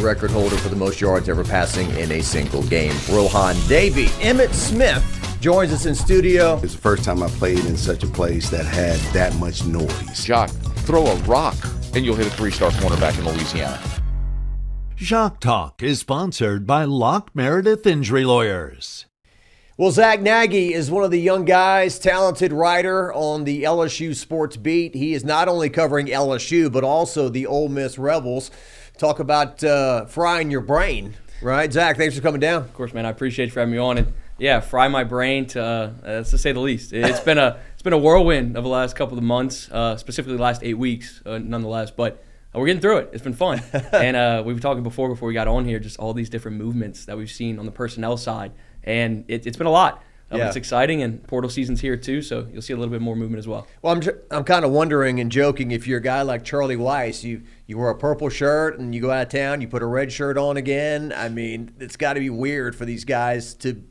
record holder for the most yards ever passing in a single game, Rohan Davey. Emmitt Smith joins us in studio. It's the first time I played in such a place that had that much noise. Jock, throw a rock and you'll hit a 3-star cornerback in Louisiana. Jock Talk is sponsored by Locke Meredith Injury Lawyers. Well, Zack Nagy is one of the young guys, talented writer on the LSU sports beat. He is not only covering LSU, but also the Ole Miss Rebels. Talk about frying your brain, right? Zack, thanks for coming down. Of course, man. I appreciate you for having me on. And yeah, fry my brain to say the least. It's been a whirlwind of the last couple of months, specifically the last 8 weeks, nonetheless. But we're getting through it. It's been fun. And we were talking before we got on here, just all these different movements that we've seen on the personnel side. And it's been a lot. It's exciting, and portal season's here too, so you'll see a little bit more movement as well. Well, I'm kind of wondering and joking, if you're a guy like Charlie Weiss, you wear a purple shirt and you go out of town, you put a red shirt on again. I mean, it's got to be weird for these guys to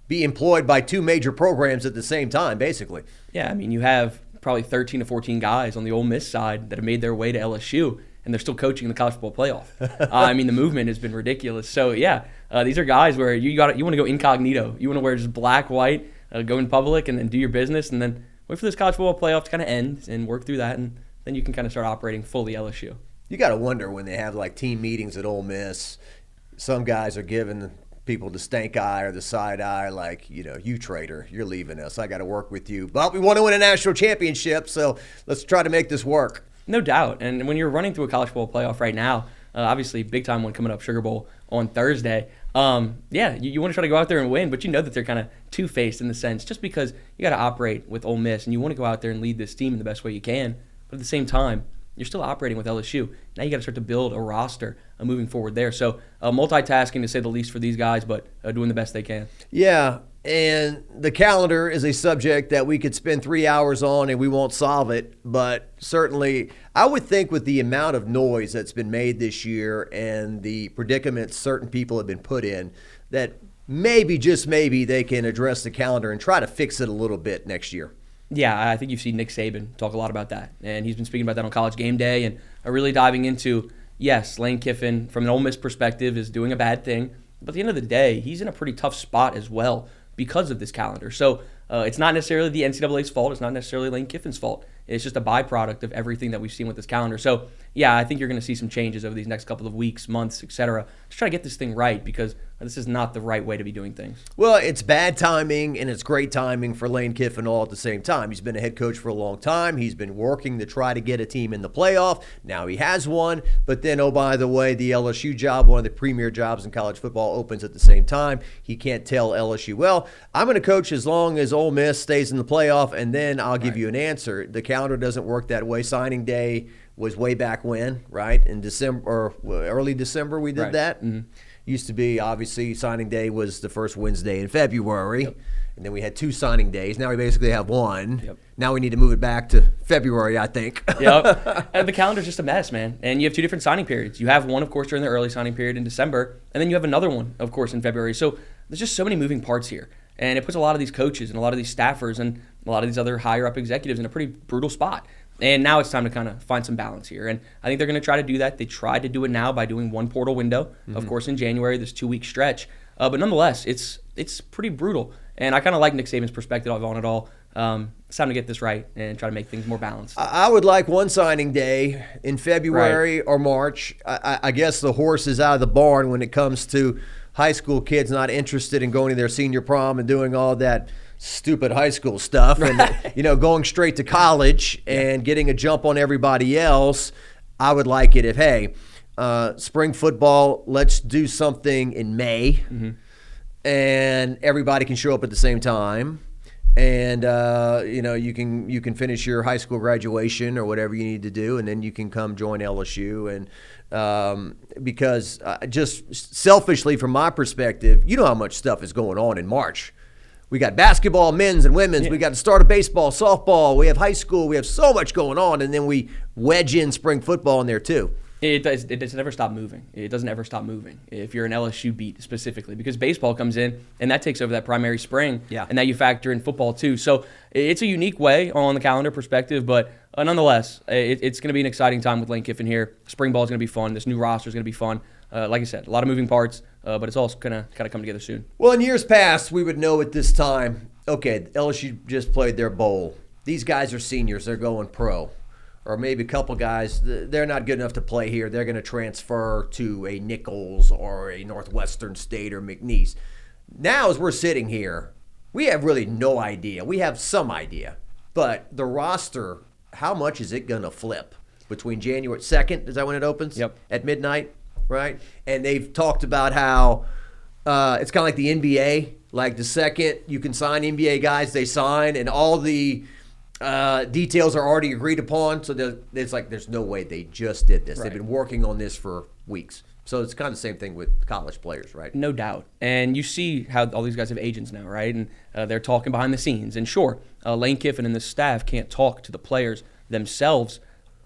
be employed by two major programs at the same time, basically. Yeah, I mean, you have probably 13 to 14 guys on the Ole Miss side that have made their way to LSU, and they're still coaching in the college football playoff. I mean, the movement has been ridiculous. So, yeah, these are guys where you want to go incognito. You want to wear just black, white, go in public and then do your business, and then wait for this college football playoff to kind of end and work through that, and then you can kind of start operating fully LSU. You got to wonder when they have, like, team meetings at Ole Miss, some guys are giving people the stank eye or the side eye, like, you traitor, you're leaving us. I got to work with you. But we want to win a national championship, so let's try to make this work. No doubt. And when you're running through a college football playoff right now, obviously big time one coming up, Sugar Bowl on Thursday. You want to try to go out there and win, but you know that they're kind of two-faced in the sense, just because you got to operate with Ole Miss and you want to go out there and lead this team in the best way you can. But at the same time, you're still operating with LSU. Now you got to start to build a roster moving forward there. So multitasking to say the least for these guys, but doing the best they can. Yeah. And the calendar is a subject that we could spend 3 hours on and we won't solve it. But certainly, I would think with the amount of noise that's been made this year and the predicaments certain people have been put in, that maybe, just maybe, they can address the calendar and try to fix it a little bit next year. Yeah, I think you've seen Nick Saban talk a lot about that. And he's been speaking about that on College Game Day and really diving into, yes, Lane Kiffin, from an Ole Miss perspective, is doing a bad thing. But at the end of the day, he's in a pretty tough spot as well, because of this calendar. So it's not necessarily the NCAA's fault. It's not necessarily Lane Kiffin's fault. It's just a byproduct of everything that we've seen with this calendar. So, yeah, I think you're going to see some changes over these next couple of weeks, months, etc., to try to get this thing right, because this is not the right way to be doing things. Well, it's bad timing and it's great timing for Lane Kiffin all at the same time. He's been a head coach for a long time. He's been working to try to get a team in the playoff. Now he has one. But then, oh, by the way, the LSU job, one of the premier jobs in college football, opens at the same time. He can't tell LSU, well, I'm going to coach as long as Ole Miss stays in the playoff, and then I'll give you an answer. The calendar doesn't work that way. Signing day was way back when, right? In December, or early December we did that. Mm-hmm. Used to be, obviously, signing day was the first Wednesday in February. Yep. And then we had 2 signing days. Now we basically have 1. Yep. Now we need to move it back to February, I think. Yep. And the calendar's just a mess, man. And you have 2 different signing periods. You have one, of course, during the early signing period in December, and then you have another one, of course, in February. So there's just so many moving parts here. And it puts a lot of these coaches and a lot of these staffers and a lot of these other higher-up executives in a pretty brutal spot. And now it's time to kind of find some balance here. And I think they're going to try to do that. They tried to do it now by doing one portal window, of course, in January, this 2-week stretch. But nonetheless, it's pretty brutal. And I kind of like Nick Saban's perspective on it all. It's time to get this right and try to make things more balanced. I would like one signing day in February or March. I guess the horse is out of the barn when it comes to high school kids not interested in going to their senior prom and doing all that stupid high school stuff and going straight to college and getting a jump on everybody else. I would like it if, hey, spring football, let's do something in May, and everybody can show up at the same time, and you can finish your high school graduation or whatever you need to do, and then you can come join LSU. And because just selfishly from my perspective, you know how much stuff is going on in March. We got basketball, men's and women's. We got to start a baseball, softball. We have high school. We have so much going on, and then we wedge in spring football in there too. It doesn't ever stop moving. It doesn't ever stop moving if you're an LSU beat specifically, because baseball comes in and that takes over that primary spring, and now you factor in football too. So it's a unique way on the calendar perspective, but nonetheless, it's going to be an exciting time with Lane Kiffin here. Spring ball is going to be fun. This new roster is going to be fun. like I said, a lot of moving parts, but it's all going to kind of come together soon. Well, in years past, we would know at this time, okay, LSU just played their bowl. These guys are seniors. They're going pro. Or maybe a couple guys, they're not good enough to play here. They're going to transfer to a Nichols or a Northwestern State or McNeese. Now, as we're sitting here, we have really no idea. We have some idea. But the roster, how much is it going to flip between January 2nd? Is that when it opens? Yep. At midnight, right? And they've talked about how it's kind of like the NBA. Like the second you can sign NBA guys, they sign, and all the details are already agreed upon. So it's like there's no way they just did this. Right. They've been working on this for weeks. So it's kind of the same thing with college players, right? No doubt. And you see how all these guys have agents now, right? And they're talking behind the scenes. And sure, Lane Kiffin and the staff can't talk to the players themselves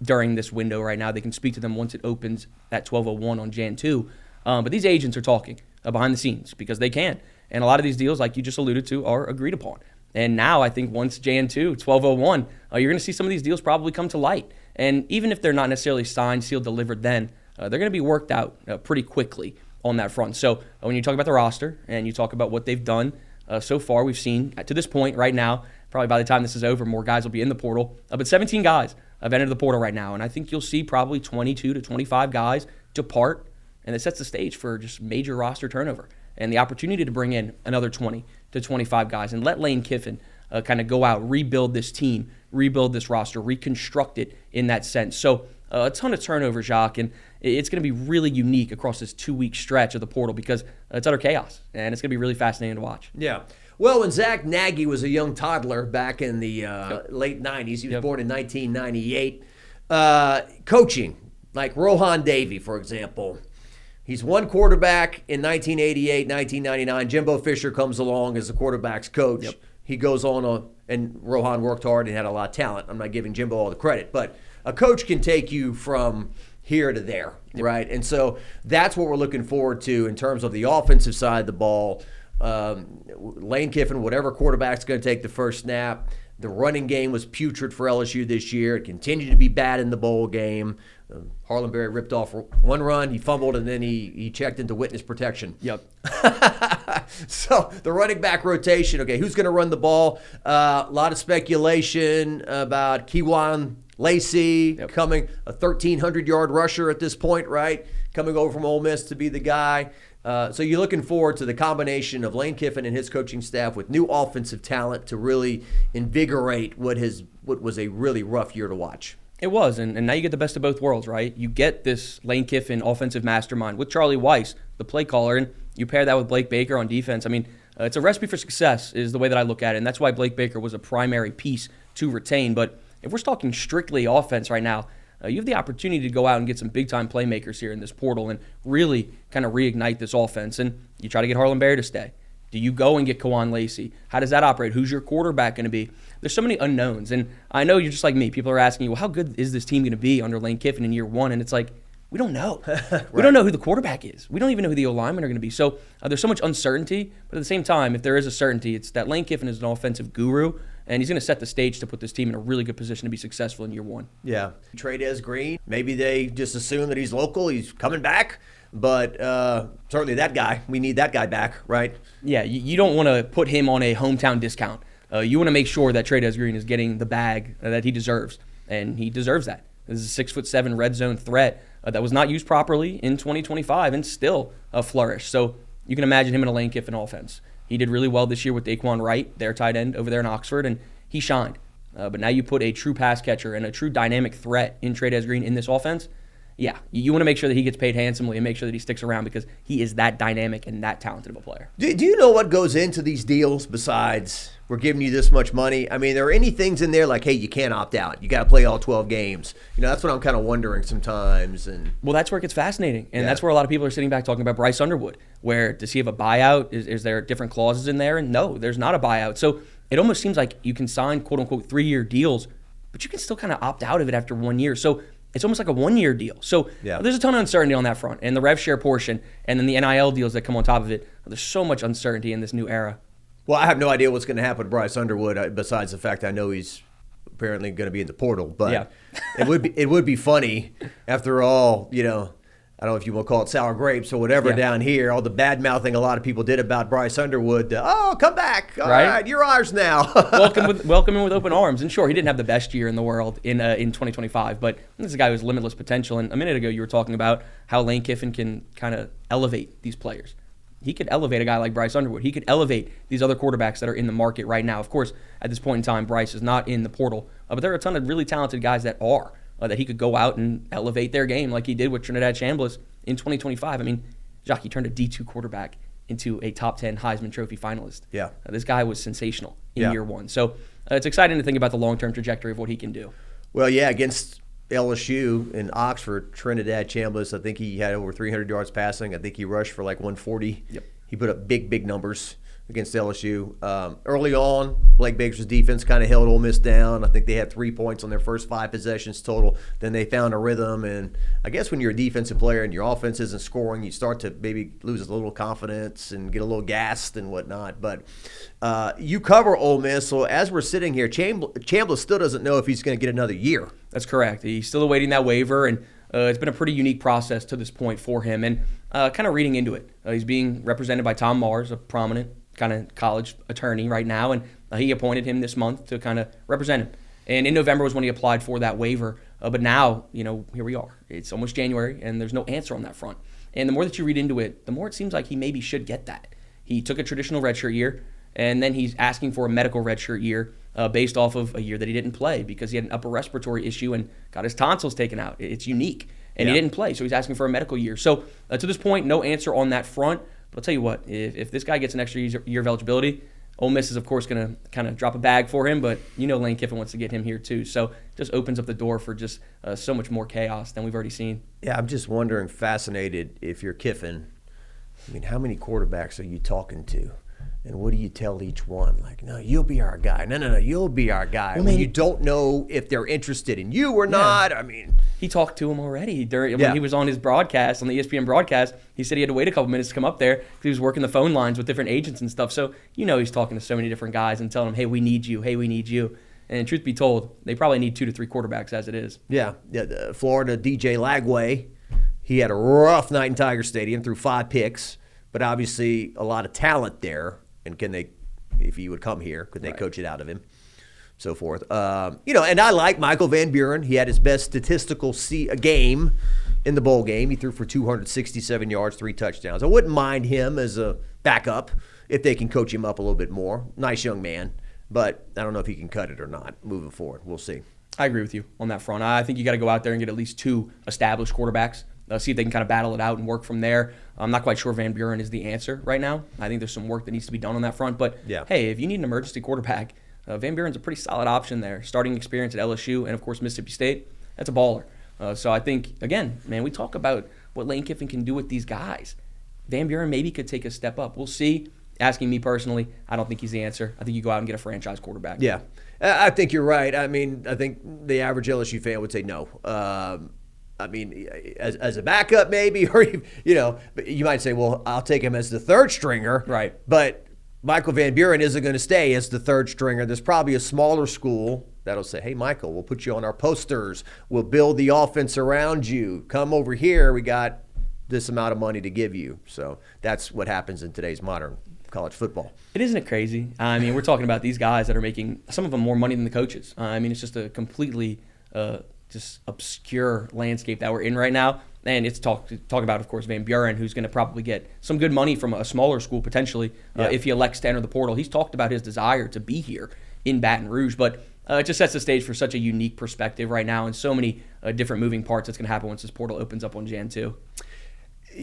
during this window right now. They can speak to them once it opens at 12:01 on Jan 2. But these agents are talking behind the scenes because they can. And a lot of these deals, like you just alluded to, are agreed upon. And now I think once Jan 2, 12:01, you're going to see some of these deals probably come to light. And even if they're not necessarily signed, sealed, delivered then, they're going to be worked out pretty quickly on that front. So when you talk about the roster and you talk about what they've done so far, we've seen to this point right now, probably by the time this is over, more guys will be in the portal. But 17 guys have entered the portal right now. And I think you'll see probably 22 to 25 guys depart. And it sets the stage for just major roster turnover and the opportunity to bring in another 20 to 25 guys and let Lane Kiffin kind of go out, rebuild this team, rebuild this roster, reconstruct it in that sense. So a ton of turnover, Jacques, and it's going to be really unique across this 2-week stretch of the portal because it's utter chaos, and it's going to be really fascinating to watch. Yeah. Well, when Zack Nagy was a young toddler back in the late 90s, he was born in 1998, coaching, like Rohan Davey, for example. He's one quarterback in 1988, 1999. Jimbo Fisher comes along as the quarterback's coach. Yep. He goes on, and Rohan worked hard and had a lot of talent. I'm not giving Jimbo all the credit, but a coach can take you from here to there, right? And so that's what we're looking forward to in terms of the offensive side of the ball. Lane Kiffin, whatever quarterback's going to take the first snap. The running game was putrid for LSU this year. It continued to be bad in the bowl game. Harlan Berry ripped off one run. He fumbled, and then he checked into witness protection. Yep. So the running back rotation, okay, who's going to run the ball? A lot of speculation about Kiwan Lacey coming, a 1,300-yard rusher at this point, right? Coming over from Ole Miss to be the guy. So you're looking forward to the combination of Lane Kiffin and his coaching staff with new offensive talent to really invigorate what was a really rough year to watch. It was, and now you get the best of both worlds, right? You get this Lane Kiffin offensive mastermind with Charlie Weiss, the play caller, and you pair that with Blake Baker on defense. I mean, it's a recipe for success is the way that I look at it, and that's why Blake Baker was a primary piece to retain. But if we're talking strictly offense right now, you have the opportunity to go out and get some big-time playmakers here in this portal and really kind of reignite this offense. And you try to get Harlan Berry to stay. Do you go and get Kawan Lacey? How does that operate? Who's your quarterback going to be? There's so many unknowns. And I know you're just like me. People are asking you, well, how good is this team going to be under Lane Kiffin in year one? And it's like, we don't know. Right. We don't know who the quarterback is. We don't even know who the O-linemen are going to be. So there's so much uncertainty. But at the same time, if there is a certainty, it's that Lane Kiffin is an offensive guru, and he's going to set the stage to put this team in a really good position to be successful in year one. Yeah. Trades Green, maybe they just assume that he's local, he's coming back. But certainly that guy, we need that guy back, right? Yeah, you don't want to put him on a hometown discount. You want to make sure that Trades Green is getting the bag that he deserves, and he deserves that. This is a 6'7" red zone threat that was not used properly in 2025 and still flourished. So you can imagine him in a Lane Kiffin offense. He did really well this year with Daquan Wright, their tight end over there in Oxford, and he shined. But now you put a true pass catcher and a true dynamic threat in Trades Green in this offense. Yeah, you want to make sure that he gets paid handsomely and make sure that he sticks around because he is that dynamic and that talented of a player. Do you know what goes into these deals besides we're giving you this much money? I mean, there are any things in there like, hey, you can't opt out. You got to play all 12 games. You know, that's what I'm kind of wondering sometimes. And well, that's where it gets fascinating. And that's where a lot of people are sitting back talking about Bryce Underwood, where does he have a buyout? Is there different clauses in there? And no, there's not a buyout. So it almost seems like you can sign, quote-unquote, 3-year deals, but you can still kind of opt out of it after 1 year. So it's almost like a 1-year deal. So there's a ton of uncertainty on that front. And the rev share portion and then the NIL deals that come on top of it, there's so much uncertainty in this new era. Well, I have no idea what's going to happen to Bryce Underwood besides the fact I know he's apparently going to be in the portal. But it would be funny after all, you know, I don't know if you want to call it sour grapes or whatever down here, all the bad mouthing a lot of people did about Bryce Underwood. Come back. All right, you're ours now. welcome him with open arms. And sure, he didn't have the best year in the world in 2025, but this is a guy who has limitless potential. And a minute ago, you were talking about how Lane Kiffin can kind of elevate these players. He could elevate a guy like Bryce Underwood. He could elevate these other quarterbacks that are in the market right now. Of course, at this point in time, Bryce is not in the portal, but there are a ton of really talented guys that are. That he could go out and elevate their game like he did with Trinidad Chambliss in 2025. I mean, Jacques, he turned a D2 quarterback into a top 10 Heisman Trophy finalist. Yeah. This guy was sensational in year one. So it's exciting to think about the long-term trajectory of what he can do. Well, yeah, against LSU in Oxford, Trinidad Chambliss, I think he had over 300 yards passing. I think he rushed for like 140. Yep. He put up big numbers against LSU. Early on, Blake Baker's defense kind of held Ole Miss down. I think they had 3 points on their first 5 possessions total. Then they found a rhythm. And I guess when you're a defensive player and your offense isn't scoring, you start to maybe lose a little confidence and get a little gassed and whatnot. But you cover Ole Miss, so as we're sitting here, Chambliss still doesn't know if he's going to get another year. That's correct. He's still awaiting that waiver, and it's been a pretty unique process to this point for him. And kind of reading into it, he's being represented by Tom Mars, a prominent kind of college attorney right now, and he appointed him this month to kind of represent him. And in November was when he applied for that waiver. But now, here we are. It's almost January, and there's no answer on that front. And the more that you read into it, the more it seems like he maybe should get that. He took a traditional redshirt year, and then he's asking for a medical redshirt year based off of a year that he didn't play because he had an upper respiratory issue and got his tonsils taken out. It's unique. And he didn't play, so he's asking for a medical year. So to this point, no answer on that front. But I'll tell you what, if this guy gets an extra year of eligibility, Ole Miss is, of course, going to kind of drop a bag for him, but Lane Kiffin wants to get him here too. So just opens up the door for just so much more chaos than we've already seen. Yeah, I'm just wondering, fascinated, if you're Kiffin, how many quarterbacks are you talking to? And what do you tell each one? Like, no, you'll be our guy. No, you'll be our guy. When you don't know if they're interested in you or not. He talked to him already when he was on his broadcast, on the ESPN broadcast. He said he had to wait a couple minutes to come up there because he was working the phone lines with different agents and stuff. So, he's talking to so many different guys and telling them, hey, we need you. Hey, we need you. And truth be told, they probably need 2 to 3 quarterbacks as it is. Yeah. Florida DJ Lagway, he had a rough night in Tiger Stadium, threw 5 picks, but obviously a lot of talent there. And can they, if he would come here, could they coach it out of him? So forth. And I like Michael Van Buren. He had his best statistical game in the bowl game. He threw for 267 yards, 3 touchdowns. I wouldn't mind him as a backup if they can coach him up a little bit more. Nice young man, but I don't know if he can cut it or not moving forward. We'll see. I agree with you on that front. I think you got to go out there and get at least 2 established quarterbacks. See if they can kind of battle it out and work from there. I'm not quite sure Van Buren is the answer right now. I think there's some work that needs to be done on that front. But, hey, if you need an emergency quarterback, Van Buren's a pretty solid option there. Starting experience at LSU and, of course, Mississippi State, that's a baller. So I think, again, man, we talk about what Lane Kiffin can do with these guys. Van Buren maybe could take a step up. We'll see. Asking me personally, I don't think he's the answer. I think you go out and get a franchise quarterback. Yeah, I think you're right. I think the average LSU fan would say no. As a backup maybe, or but you might say, well, I'll take him as the 3rd stringer. Right. But Michael Van Buren isn't going to stay as the 3rd stringer. There's probably a smaller school that'll say, hey, Michael, we'll put you on our posters. We'll build the offense around you. Come over here. We got this amount of money to give you. So that's what happens in today's modern college football. Isn't it crazy? We're talking about these guys that are making, some of them, more money than the coaches. It's just a completely just obscure landscape that we're in right now. And it's talk about, of course, Van Buren, who's going to probably get some good money from a smaller school potentially if he elects to enter the portal. He's talked about his desire to be here in Baton Rouge, but it just sets the stage for such a unique perspective right now and so many different moving parts that's going to happen once this portal opens up on Jan 2.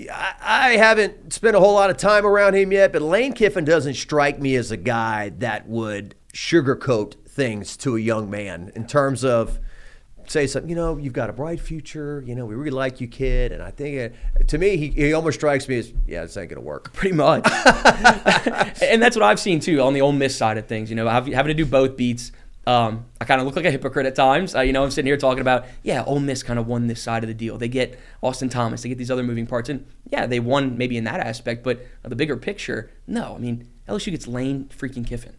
I haven't spent a whole lot of time around him yet, but Lane Kiffin doesn't strike me as a guy that would sugarcoat things to a young man in terms of say something, you've got a bright future, we really like you, kid. And I think, to me, he almost strikes me as, this ain't going to work. Pretty much. And that's what I've seen, too, on the Ole Miss side of things. Having to do both beats, I kind of look like a hypocrite at times. I'm sitting here talking about, Ole Miss kind of won this side of the deal. They get Austin Thomas. They get these other moving parts. And, they won maybe in that aspect. But the bigger picture, no. LSU gets Lane freaking Kiffin.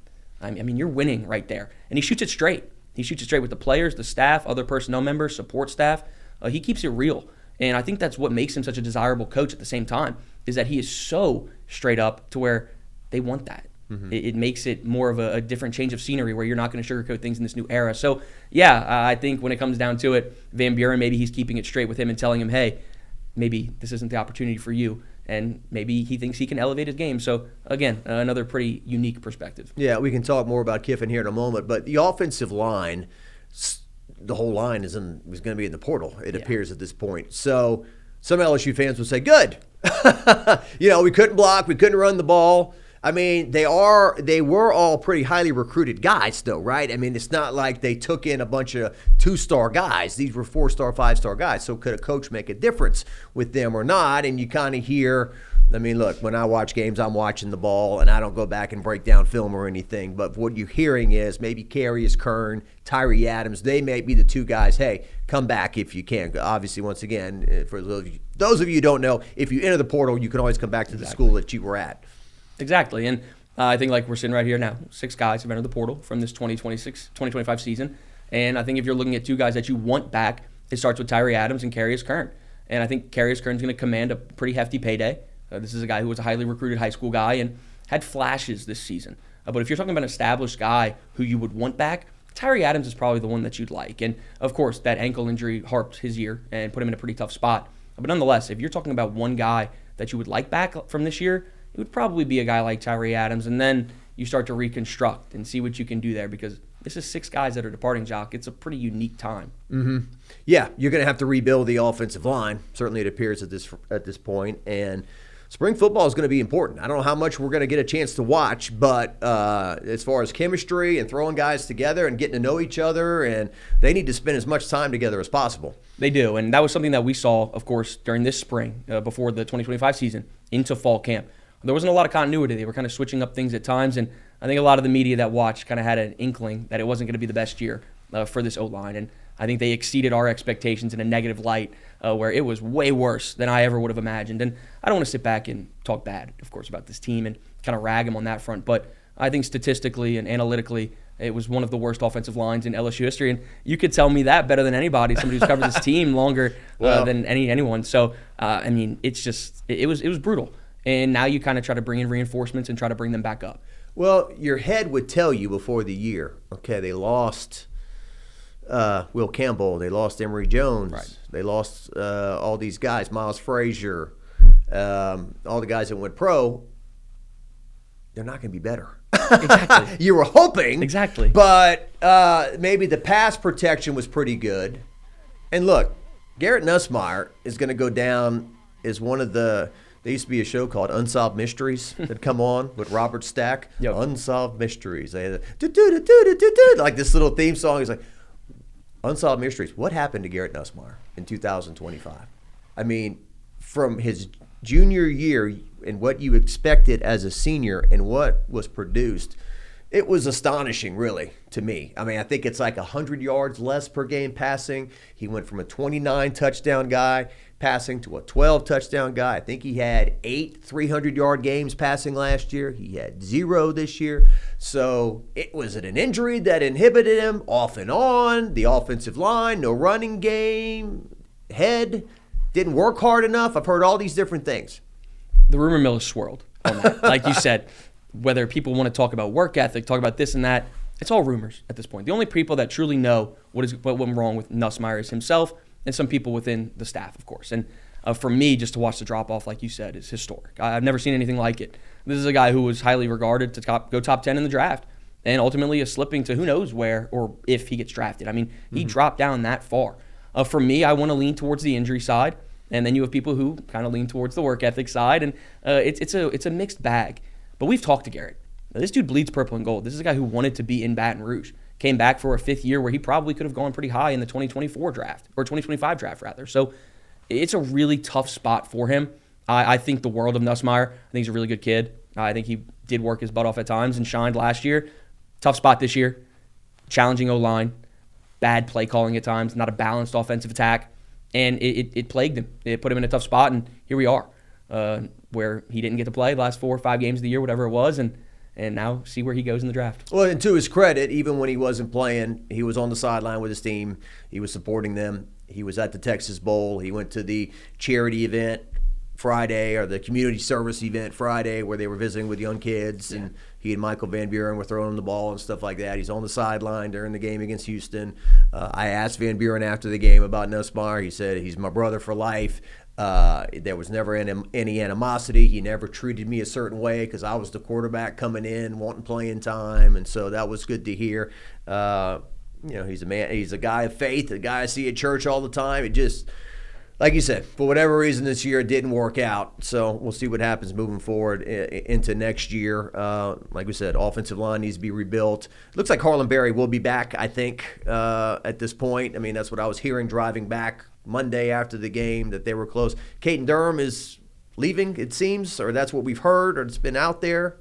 You're winning right there. And he shoots it straight. He shoots it straight with the players, the staff, other personnel members, support staff. He keeps it real. And I think that's what makes him such a desirable coach at the same time, is that he is so straight up to where they want that. It makes it more of a different change of scenery where you're not going to sugarcoat things in this new era. So, yeah, I think when it comes down to it, Van Buren, maybe he's keeping it straight with him and telling him, hey, maybe this isn't the opportunity for you. And maybe he thinks he can elevate his game. So, again, another pretty unique perspective. Yeah, we can talk more about Kiffin here in a moment. But the offensive line, the whole line is going to be in the portal, it appears at this point. So some LSU fans would say, good. We couldn't block. We couldn't run the ball. I mean, they were all pretty highly recruited guys, though, right? I mean, it's not like they took in a bunch of 2-star guys. These were 4-star, 5-star guys. So could a coach make a difference with them or not? And you kind of hear, I mean, look, when I watch games, I'm watching the ball, and I don't go back and break down film or anything. But what you're hearing is maybe Carius Kern, Tyree Adams, they may be the two guys, hey, come back if you can. Obviously, once again, for those of you who don't know, if you enter the portal, you can always come back to the school that you were at. Exactly. And I think like we're sitting right here now, 6 guys have entered the portal from this 2025 season. And I think if you're looking at 2 guys that you want back, it starts with Tyree Adams and Carius Kern. And I think Carius Kern's going to command a pretty hefty payday. This is a guy who was a highly recruited high school guy and had flashes this season. But if you're talking about an established guy who you would want back, Tyree Adams is probably the one that you'd like. And, of course, that ankle injury harped his year and put him in a pretty tough spot. But nonetheless, if you're talking about one guy that you would like back from this year, it would probably be a guy like Tyree Adams, and then you start to reconstruct and see what you can do there, because this is 6 guys that are departing, Jock. It's a pretty unique time. Yeah, you're going to have to rebuild the offensive line. Certainly it appears at this point. And spring football is going to be important. I don't know how much we're going to get a chance to watch, but as far as chemistry and throwing guys together and getting to know each other, and they need to spend as much time together as possible. They do, and that was something that we saw, of course, during this spring before the 2025 season into fall camp. There wasn't a lot of continuity. They were kind of switching up things at times, and I think a lot of the media that watched kind of had an inkling that it wasn't going to be the best year for this O-line, and I think they exceeded our expectations in a negative light where it was way worse than I ever would have imagined. And I don't want to sit back and talk bad, of course, about this team and kind of rag them on that front, but I think statistically and analytically, it was one of the worst offensive lines in LSU history, and you could tell me that better than anybody, somebody who's covered this team longer than anyone. So, I mean, it's just it was brutal. And now you kind of try to bring in reinforcements and try to bring them back up. Well, your head would tell you before the year, okay, they lost Will Campbell, they lost Emory Jones, right. They lost all these guys, Miles Frazier, all the guys that went pro. They're not going to be better. Exactly. You were hoping. Exactly. But maybe the pass protection was pretty good. And look, Garrett Nussmeier is going to go down as one of the – there used to be a show called Unsolved Mysteries that come on with Robert Stack. Yep. Unsolved Mysteries. They had like this little theme song. It's like, Unsolved Mysteries. What happened to Garrett Nussmeier in 2025? I mean, from his junior year and what you expected as a senior and what was produced, it was astonishing, really, to me. I mean, I think it's like 100 yards less per game passing. He went from a 29-touchdown guy passing to a 12-touchdown guy. I think he had 8 300-yard games passing last year. He had 0 this year. So was it an injury that inhibited him off and on? The offensive line, no running game, head, didn't work hard enough? I've heard all these different things. The rumor mill is swirled on that. Like you said, whether people want to talk about work ethic, talk about this and that, it's all rumors at this point. The only people that truly know what went wrong with Nussmeier is himself and some people within the staff, of course. And for me, just to watch the drop-off, like you said, is historic. I've never seen anything like it. This is a guy who was highly regarded to go top 10 in the draft and ultimately is slipping to who knows where or if he gets drafted. I mean, he dropped down that far. For me, I want to lean towards the injury side, and then you have people who kind of lean towards the work ethic side, and it's a mixed bag. But we've talked to Garrett. Now, this dude bleeds purple and gold. This is a guy who wanted to be in Baton Rouge. Came back for a 5th year where he probably could have gone pretty high in the 2024 draft, or 2025 draft, rather. So it's a really tough spot for him. I think the world of Nussmeier. I think he's a really good kid. I think he did work his butt off at times and shined last year. Tough spot this year. Challenging O-line. Bad play calling at times. Not a balanced offensive attack. And it plagued him. It put him in a tough spot, and here we are, where he didn't get to play the last 4 or 5 games of the year, whatever it was, and now see where he goes in the draft. Well, and to his credit, even when he wasn't playing, he was on the sideline with his team. He was supporting them. He was at the Texas Bowl. He went to the charity event Friday, or the community service event Friday, where they were visiting with young kids, and he and Michael Van Buren were throwing him the ball and stuff like that. He's on the sideline during the game against Houston. I asked Van Buren after the game about Nussmeier. He said, he's my brother for life. There was never any animosity. He never treated me a certain way because I was the quarterback coming in, wanting playing time, and so that was good to hear. He's a man. He's a guy of faith, a guy I see at church all the time. It just, like you said, for whatever reason this year it didn't work out. So we'll see what happens moving forward into next year. Like we said, offensive line needs to be rebuilt. Looks like Harlem Berry will be back, I think, at this point. I mean, that's what I was hearing driving back Monday after the game, that they were close. Caden Durham is leaving, it seems, or that's what we've heard, or it's been out there.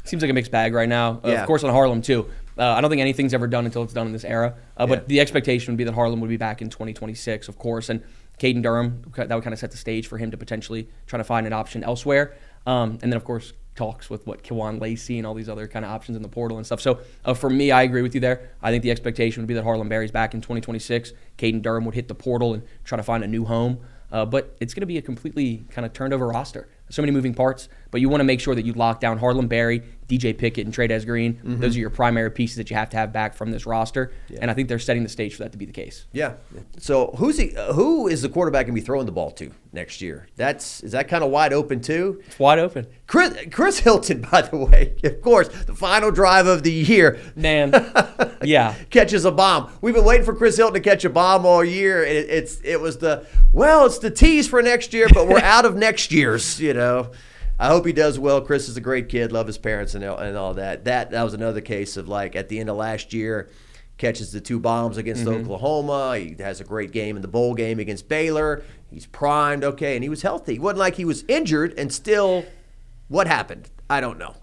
Seems like a mixed bag right now. Of course, on Harlem, too. I don't think anything's ever done until it's done in this era. But the expectation would be that Harlem would be back in 2026, of course. And Caden Durham, that would kind of set the stage for him to potentially try to find an option elsewhere. And then, of course, talks with Kiwan Lacey and all these other kind of options in the portal and stuff. So for me, I agree with you there. I think the expectation would be that Harlem Berry's back in 2026. Caden Durham would hit the portal and try to find a new home. But it's going to be a completely kind of turned over roster. So many moving parts, but you want to make sure that you lock down Harlem Berry, DJ Pickett, and Trey'Dez Green. Mm-hmm. Those are your primary pieces that you have to have back from this roster, and I think they're setting the stage for that to be the case. Yeah. So who is the quarterback going to be throwing the ball to next year? Is that kind of wide open too? It's wide open. Chris Hilton, by the way, of course, the final drive of the year. Man, yeah, catches a bomb. We've been waiting for Chris Hilton to catch a bomb all year. It's the tease for next year, but we're out of next year's. I hope he does well. Chris is a great kid. Love his parents and all that. That was another case of, like, at the end of last year, catches the 2 bombs against Oklahoma. He has a great game in the bowl game against Baylor. He's primed, and he was healthy. It wasn't like he was injured and still, what happened? I don't know.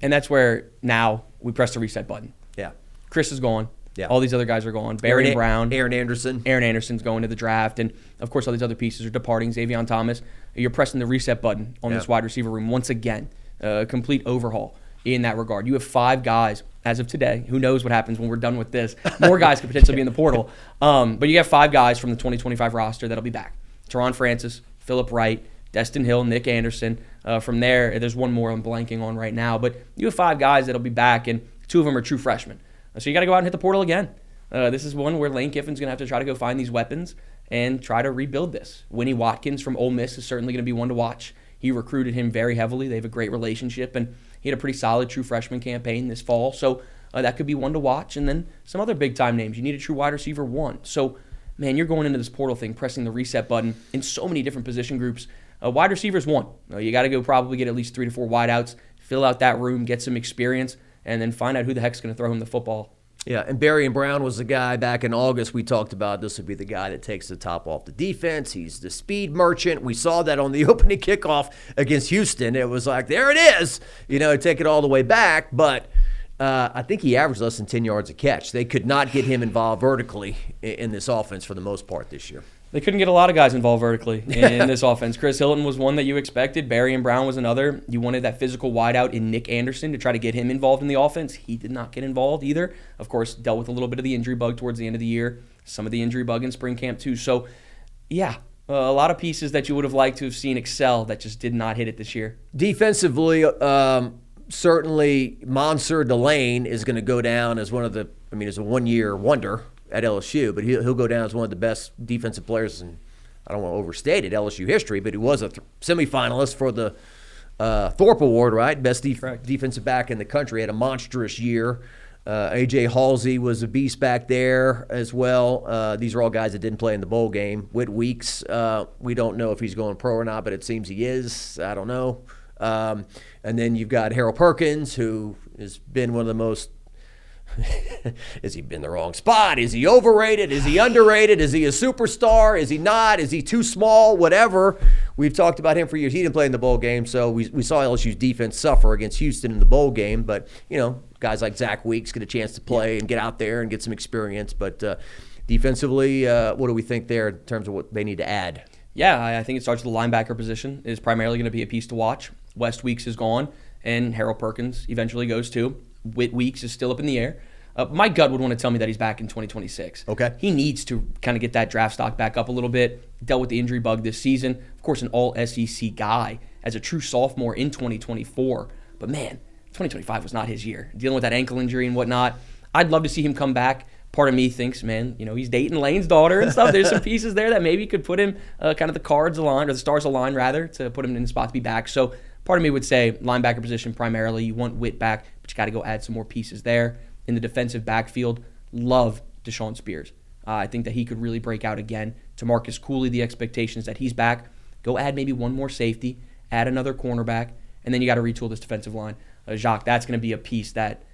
And that's where now we press the reset button. Yeah. Chris is gone. Yeah. All these other guys are gone. Barry and Brown. Aaron Anderson's going to the draft. And, of course, all these other pieces are departing. Xavion Thomas. You're pressing the reset button on this wide receiver room once again. A complete overhaul in that regard. You have 5 guys as of today. Who knows what happens when we're done with this. More guys could potentially be in the portal. But you have 5 guys from the 2025 roster that'll be back. Teron Francis, Phillip Wright, Destin Hill, Nick Anderson. From there, there's one more I'm blanking on right now. But you have 5 guys that'll be back, and 2 of them are true freshmen. So you got to go out and hit the portal again. This is one where Lane Kiffin's going to have to try to go find these weapons and try to rebuild this. Winnie Watkins from Ole Miss is certainly going to be one to watch. He recruited him very heavily. They have a great relationship, and he had a pretty solid true freshman campaign this fall. So that could be one to watch. And then some other big-time names. You need a true wide receiver 1. So, man, you're going into this portal thing, pressing the reset button in so many different position groups. Wide receivers 1. You got to go probably get at least 3 to 4 wideouts, fill out that room, get some experience, and then find out who the heck's going to throw him the football. Yeah, and Barry and Brown was the guy back in August we talked about. This would be the guy that takes the top off the defense. He's the speed merchant. We saw that on the opening kickoff against Houston. It was like, there it is. Take it all the way back. But I think he averaged less than 10 yards a catch. They could not get him involved vertically in this offense for the most part this year. They couldn't get a lot of guys involved vertically in this offense. Chris Hilton was one that you expected. Barry and Brown was another. You wanted that physical wideout in Nick Anderson to try to get him involved in the offense. He did not get involved either. Of course, dealt with a little bit of the injury bug towards the end of the year. Some of the injury bug in spring camp too. So, yeah, a lot of pieces that you would have liked to have seen excel that just did not hit it this year. Defensively, certainly Monsieur Delane is going to go down as one of the, as a one-year wonder at LSU, but he'll go down as one of the best defensive players in, I don't want to overstate it, LSU history, but he was a semifinalist for the Thorpe Award, right? Best defensive back in the country. Had a monstrous year. A.J. Halsey was a beast back there as well. These are all guys that didn't play in the bowl game. Whit Weeks, we don't know if he's going pro or not, but it seems he is. I don't know. And then you've got Harold Perkins, who has been one of the most Is he in the wrong spot? Is he overrated? Is he underrated? Is he a superstar? Is he not? Is he too small? Whatever. We've talked about him for years. He didn't play in the bowl game, so we saw LSU's defense suffer against Houston in the bowl game. But, guys like Zach Weeks get a chance to play and get out there and get some experience. But defensively, what do we think there in terms of what they need to add? Yeah, I think it starts with the linebacker position. Is primarily going to be a piece to watch. West Weeks is gone, and Harold Perkins eventually goes too. Whit Weeks is still up in the air. My gut would want to tell me that he's back in 2026. Okay. He needs to kind of get that draft stock back up a little bit. Dealt with the injury bug this season. Of course, an all-SEC guy as a true sophomore in 2024. But man, 2025 was not his year. Dealing with that ankle injury and whatnot. I'd love to see him come back. Part of me thinks, man, he's dating Lane's daughter and stuff. There's some pieces there that maybe could put him kind of the cards aligned, or the stars aligned rather, to put him in the spot to be back. So part of me would say linebacker position primarily. You want Witt back, but you got to go add some more pieces there. In the defensive backfield, love Deshaun Spears. I think that he could really break out again. To Marcus Cooley, the expectation is that he's back. Go add maybe one more safety, add another cornerback, and then you got to retool this defensive line. Jacques, that's going to be a piece that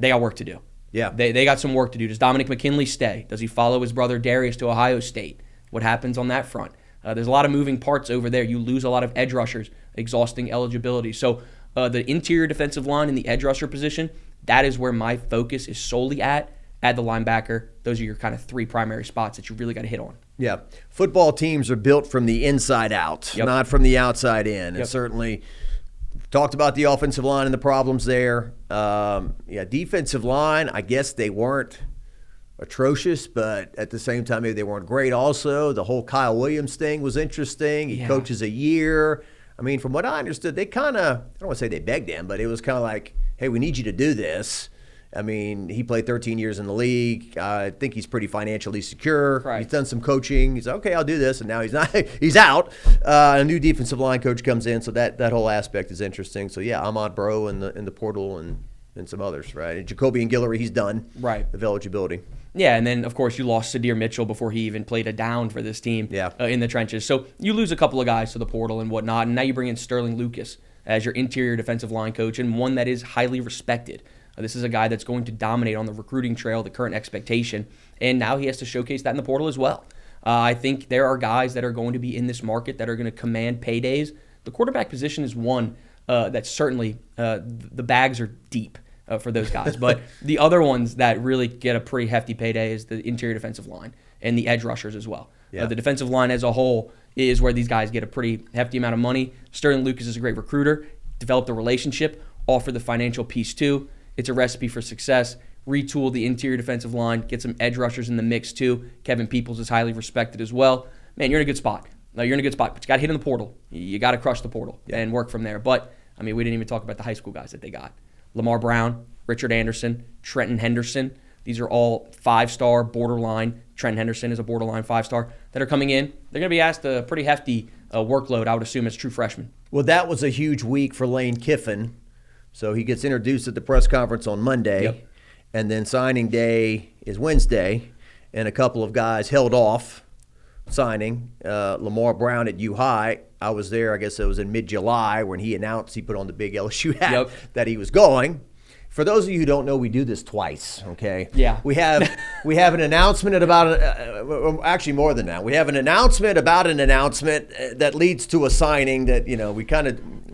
they got work to do. Yeah. They got some work to do. Does Dominic McKinley stay? Does he follow his brother Darius to Ohio State? What happens on that front? There's a lot of moving parts over there. You lose a lot of edge rushers, exhausting eligibility. So the interior defensive line and the edge rusher position, that is where my focus is solely at. Add the linebacker. Those are your kind of three primary spots that you really got to hit on. Yeah. Football teams are built from the inside out, not from the outside in. And certainly talked about the offensive line and the problems there. Defensive line, I guess they weren't atrocious, but at the same time, maybe they weren't great also. The whole Kyle Williams thing was interesting. He coaches a year. I mean, from what I understood, they kind of, I don't want to say they begged him, but it was kind of like, hey, we need you to do this. I mean, he played 13 years in the league. I think he's pretty financially secure. Right. He's done some coaching. He's like, okay, I'll do this, and now he's not. He's out. A new defensive line coach comes in, so that whole aspect is interesting. So yeah, Ahmad Bro in the portal and some others, right? And Jacoby and Guillory, he's done. Right. Of eligibility. Yeah, and then, of course, you lost Sadir Mitchell before he even played a down for this team in the trenches. So you lose a couple of guys to the portal and whatnot, and now you bring in Sterling Lucas as your interior defensive line coach, and one that is highly respected. This is a guy that's going to dominate on the recruiting trail, the current expectation, and now he has to showcase that in the portal as well. I think there are guys that are going to be in this market that are going to command paydays. The quarterback position is one that certainly the bags are deep for those guys. But the other ones that really get a pretty hefty payday is the interior defensive line and the edge rushers as well. Yeah. The defensive line as a whole is where these guys get a pretty hefty amount of money. Sterling Lucas is a great recruiter, developed a relationship, offer the financial piece too. It's a recipe for success. Retool the interior defensive line, get some edge rushers in the mix too. Kevin Peoples is highly respected as well. Man, you're in a good spot. You're in a good spot, but you got to hit in the portal. You got to crush the portal and work from there. But, I mean, we didn't even talk about the high school guys that they got. Lamar Brown, Richard Anderson, Trenton Henderson. These are all five-star borderline. Trenton Henderson is a borderline five-star that are coming in. They're going to be asked a pretty hefty workload, I would assume, as true freshmen. Well, that was a huge week for Lane Kiffin. So he gets introduced at the press conference on Monday, and then signing day is Wednesday, and a couple of guys held off signing. Lamar Brown at U High, I was there, I guess it was in mid-July, when he announced he put on the big LSU hat that he was going. For those of you who don't know, we do this twice, okay? Yeah. We have an announcement about actually more than that. We have an announcement about an announcement that leads to a signing that, we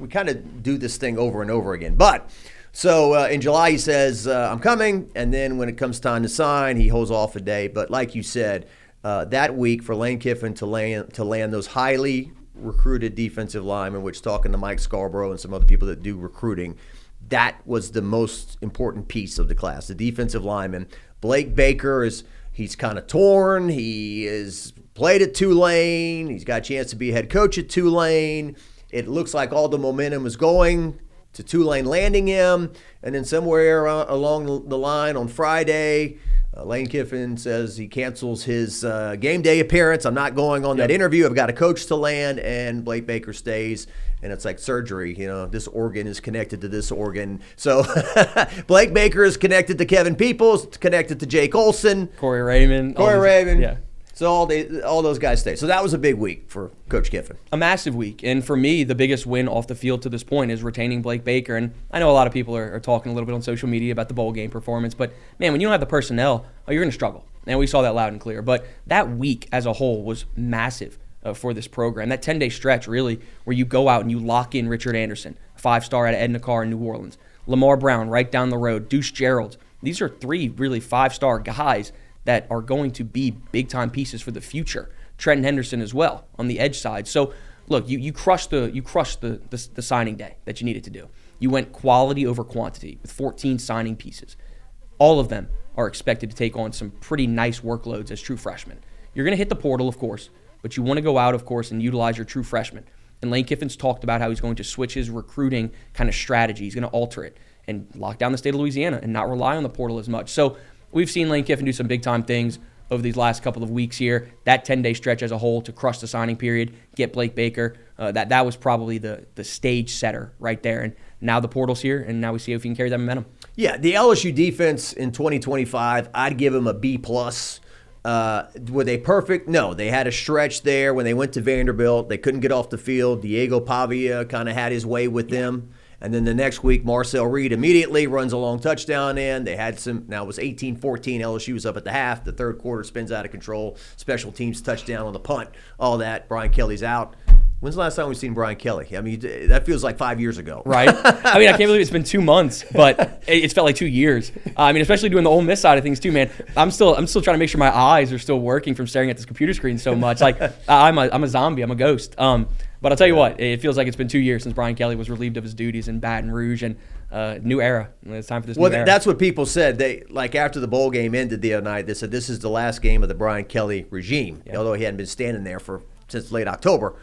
kind of do this thing over and over again. But so in July he says, I'm coming, and then when it comes time to sign, he holds off a day. But like you said, that week for Lane Kiffin to land those highly recruited defensive linemen, which talking to Mike Scarborough and some other people that do recruiting, that was the most important piece of the class, the defensive lineman. Blake Baker he's kind of torn. He is played at Tulane. He's got a chance to be a head coach at Tulane. It looks like all the momentum is going to Tulane landing him. And then somewhere along the line on Friday, Lane Kiffin says he cancels his game day appearance. I'm not going on that interview. I've got a coach to land, and Blake Baker stays. And it's like surgery, this organ is connected to this organ. So Blake Baker is connected to Kevin Peoples, connected to Jake Olson. Corey Raymond. Yeah. So all those guys stay. So that was a big week for Coach Kiffin. A massive week. And for me, the biggest win off the field to this point is retaining Blake Baker. And I know a lot of people are talking a little bit on social media about the bowl game performance. But, man, when you don't have the personnel, you're going to struggle. And we saw that loud and clear. But that week as a whole was massive for this program. That 10-day stretch, really, where you go out and you lock in Richard Anderson, 5-star out of Edna Carr in New Orleans. Lamar Brown right down the road. Deuce Gerald. These are three really 5-star guys that are going to be big-time pieces for the future. Trenton Henderson as well on the edge side. So, look, you crushed the signing day that you needed to do. You went quality over quantity with 14 signing pieces. all of them are expected to take on some pretty nice workloads as true freshmen. You're going to hit the portal, of course, but you want to go out, of course, and utilize your true freshmen. And Lane Kiffin's talked about how he's going to switch his recruiting kind of strategy. He's going to alter it and lock down the state of Louisiana and not rely on the portal as much. So we've seen Lane Kiffin do some big-time things over these last couple of weeks here. That 10-day stretch as a whole to crush the signing period, get Blake Baker, that was probably the stage setter right there. And now the portal's here, and now we see if he can carry that momentum. Yeah, the LSU defense in 2025, I'd give them a B+. Were they perfect? No. They had a stretch there when they went to Vanderbilt. They couldn't get off the field. Diego Pavia kind of had his way with them. And then the next week, Marcel Reed immediately runs a long touchdown in. They had some, now it was 18-14. LSU was up at the half. The third quarter spins out of control. Special teams touchdown on the punt. All that. Brian Kelly's out. When's the last time we've seen Brian Kelly? I mean, that feels like 5 years ago. Right? I mean, I can't believe it's been 2 months, but it's felt like 2 years. I mean, especially doing the Ole Miss side of things too, man. I'm still trying to make sure my eyes are still working from staring at this computer screen so much. Like, I'm a zombie. I'm a ghost. But I'll tell you what, it feels like it's been 2 years since Brian Kelly was relieved of his duties in Baton Rouge, and new era. It's time for this new era. Well, that's what people said. They, like, after the bowl game ended the other night, they said this is the last game of the Brian Kelly regime, although he hadn't been standing there since late October.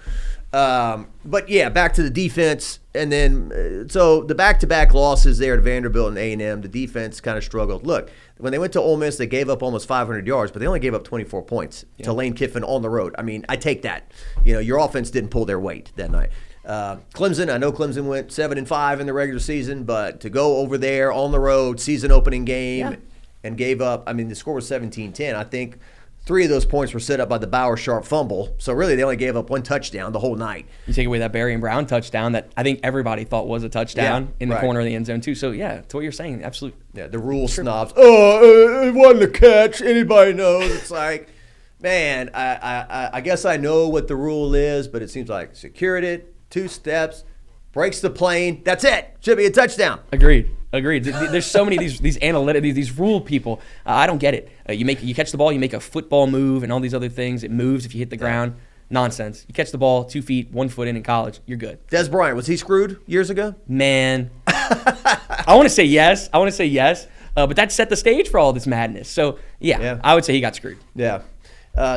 But yeah, back to the defense, and then so the back-to-back losses there to Vanderbilt and A&M, the defense kind of struggled. Look, when they went to Ole Miss, they gave up almost 500 yards, but they only gave up 24 points to Lane Kiffin on the road. I mean, I take that. You know, your offense didn't pull their weight that night. Clemson, I know Clemson went 7-5 in the regular season, but to go over there on the road, season opening game, and gave up, I mean, the score was 17-10. I think 3 of those points were set up by the Bauer Sharp fumble. So really, they only gave up 1 touchdown the whole night. You take away that Barry and Brown touchdown that I think everybody thought was a touchdown in the corner of the end zone too. So yeah, to what you're saying, absolutely. Yeah, the rule snobs. Oh, it wasn't a catch. Anybody knows? It's like, man, I guess I know what the rule is, but it seems like secured it, 2 steps, breaks the plane. That's it. Should be a touchdown. Agreed. There's so many of these analytic, these rule people. I don't get it. You catch the ball, you make a football move, and all these other things. It moves if you hit the ground. Nonsense. You catch the ball 2 feet, 1 foot in college, you're good. Des Bryant, was he screwed years ago? Man, I want to say yes. But that set the stage for all this madness. So yeah, I would say he got screwed. Yeah.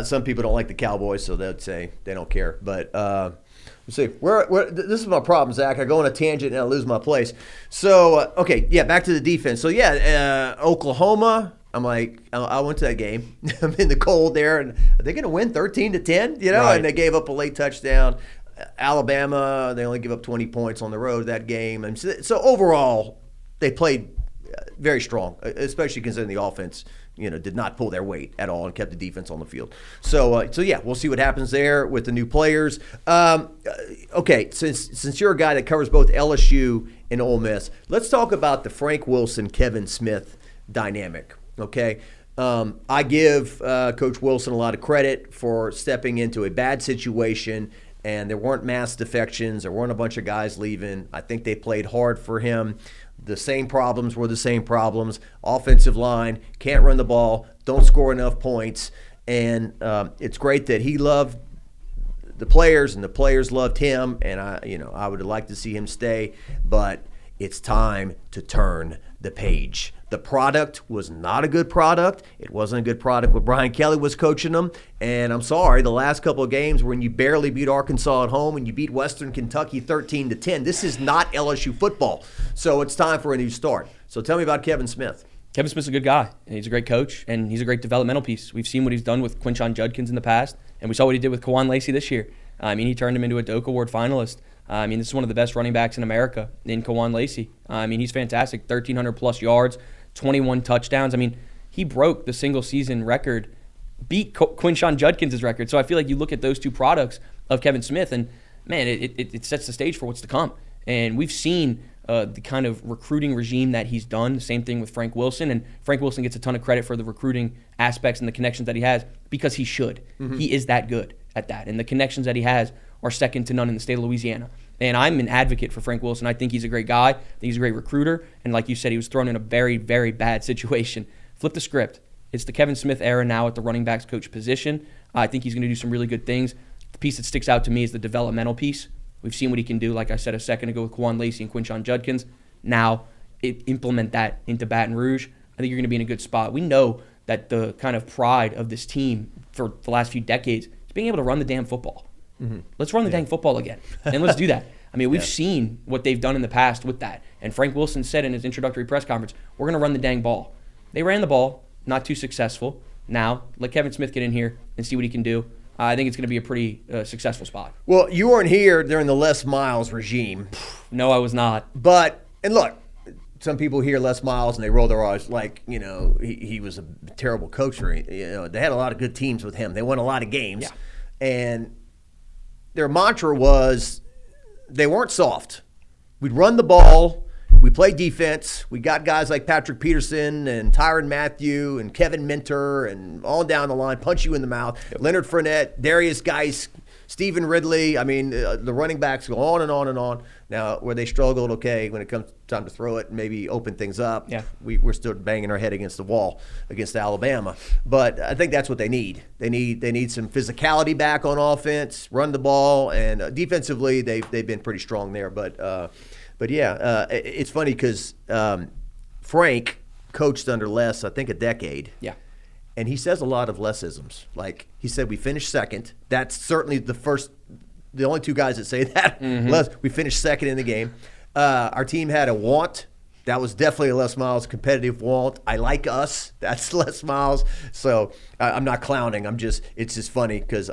Some people don't like the Cowboys, so they'd say they don't care. But let's see. This is my problem, Zach. I go on a tangent and I lose my place. So, back to the defense. So, Oklahoma, I'm like, I went to that game. I'm in the cold there, and are they going to win 13-10? You know, right. And they gave up a late touchdown. Alabama, they only give up 20 points on the road that game. And so overall, they played very strong, especially considering the offense, did not pull their weight at all and kept the defense on the field. So we'll see what happens there with the new players. Since you're a guy that covers both LSU and Ole Miss, let's talk about the Frank Wilson, Kevin Smith dynamic. Okay, I give Coach Wilson a lot of credit for stepping into a bad situation, and there weren't mass defections. There weren't a bunch of guys leaving. I think they played hard for him. The same problems were the same problems. Offensive line, can't run the ball, don't score enough points. And it's great that he loved the players and the players loved him. And I would like to see him stay, but it's time to turn the page. The product was not a good product. It wasn't a good product when Brian Kelly was coaching them. And I'm sorry, the last couple of games when you barely beat Arkansas at home and you beat Western Kentucky 13-10, this is not LSU football. So it's time for a new start. So tell me about Kevin Smith. Kevin Smith's a good guy, and he's a great coach, and he's a great developmental piece. We've seen what he's done with Quinshon Judkins in the past, and we saw what he did with Kawan Lacey this year. I mean, he turned him into a Doak Award finalist. I mean, this is one of the best running backs in America in Kawan Lacey. I mean, he's fantastic, 1,300-plus yards, 21 touchdowns. I mean, he broke the single-season record, beat Quinshon Judkins' record. So I feel like you look at those two products of Kevin Smith, and, man, it sets the stage for what's to come. And we've seen the kind of recruiting regime that he's done. The same thing with Frank Wilson. And Frank Wilson gets a ton of credit for the recruiting aspects and the connections that he has because he should. Mm-hmm. He is that good at that. And the connections that he has are second to none in the state of Louisiana. And I'm an advocate for Frank Wilson. I think he's a great guy. I think he's a great recruiter. And like you said, he was thrown in a very, very bad situation. Flip the script. It's the Kevin Smith era now at the running backs coach position. I think he's going to do some really good things. The piece that sticks out to me is the developmental piece. We've seen what he can do, like I said a second ago, with Kawan Lacey and Quinshon Judkins. Now, implement that into Baton Rouge. I think you're going to be in a good spot. We know that the kind of pride of this team for the last few decades is being able to run the damn football. Let's run the dang football again, and let's do that. I mean, we've seen what they've done in the past with that. And Frank Wilson said in his introductory press conference, we're going to run the dang ball. They ran the ball, not too successful. Now, let Kevin Smith get in here and see what he can do. I think it's going to be a pretty successful spot. Well, you weren't here during the Les Miles regime. No, I was not. But, and look, some people hear Les Miles and they roll their eyes like, he was a terrible coach. Or, they had a lot of good teams with him. They won a lot of games. Yeah. And their mantra was they weren't soft. We'd run the ball. We played defense. We got guys like Patrick Peterson and Tyrann Mathieu and Kevin Minter and all down the line, punch you in the mouth. Yep. Leonard Fournette, Darius Geis, Stephen Ridley. I mean, the running backs go on and on and on. Now, where they struggled, okay, when it comes time to throw it and maybe open things up, we're still banging our head against the wall against Alabama. But I think that's what they need. They need some physicality back on offense, run the ball, and defensively they've been pretty strong there. But yeah, it's funny because Frank coached under Les, I think, a decade. Yeah. And he says a lot of Les-isms. Like he said, we finished second. That's certainly the only two guys that say that. Les, we finished second in the game. Our team had a want. That was definitely a Les Miles competitive want. I like us. That's Les Miles. So I'm not clowning. It's just funny because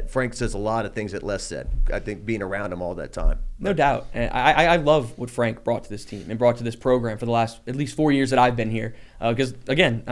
Frank says a lot of things that Les said. I think being around him all that time. No doubt. And I love what Frank brought to this team and brought to this program for the last at least 4 years that I've been here. Because, again,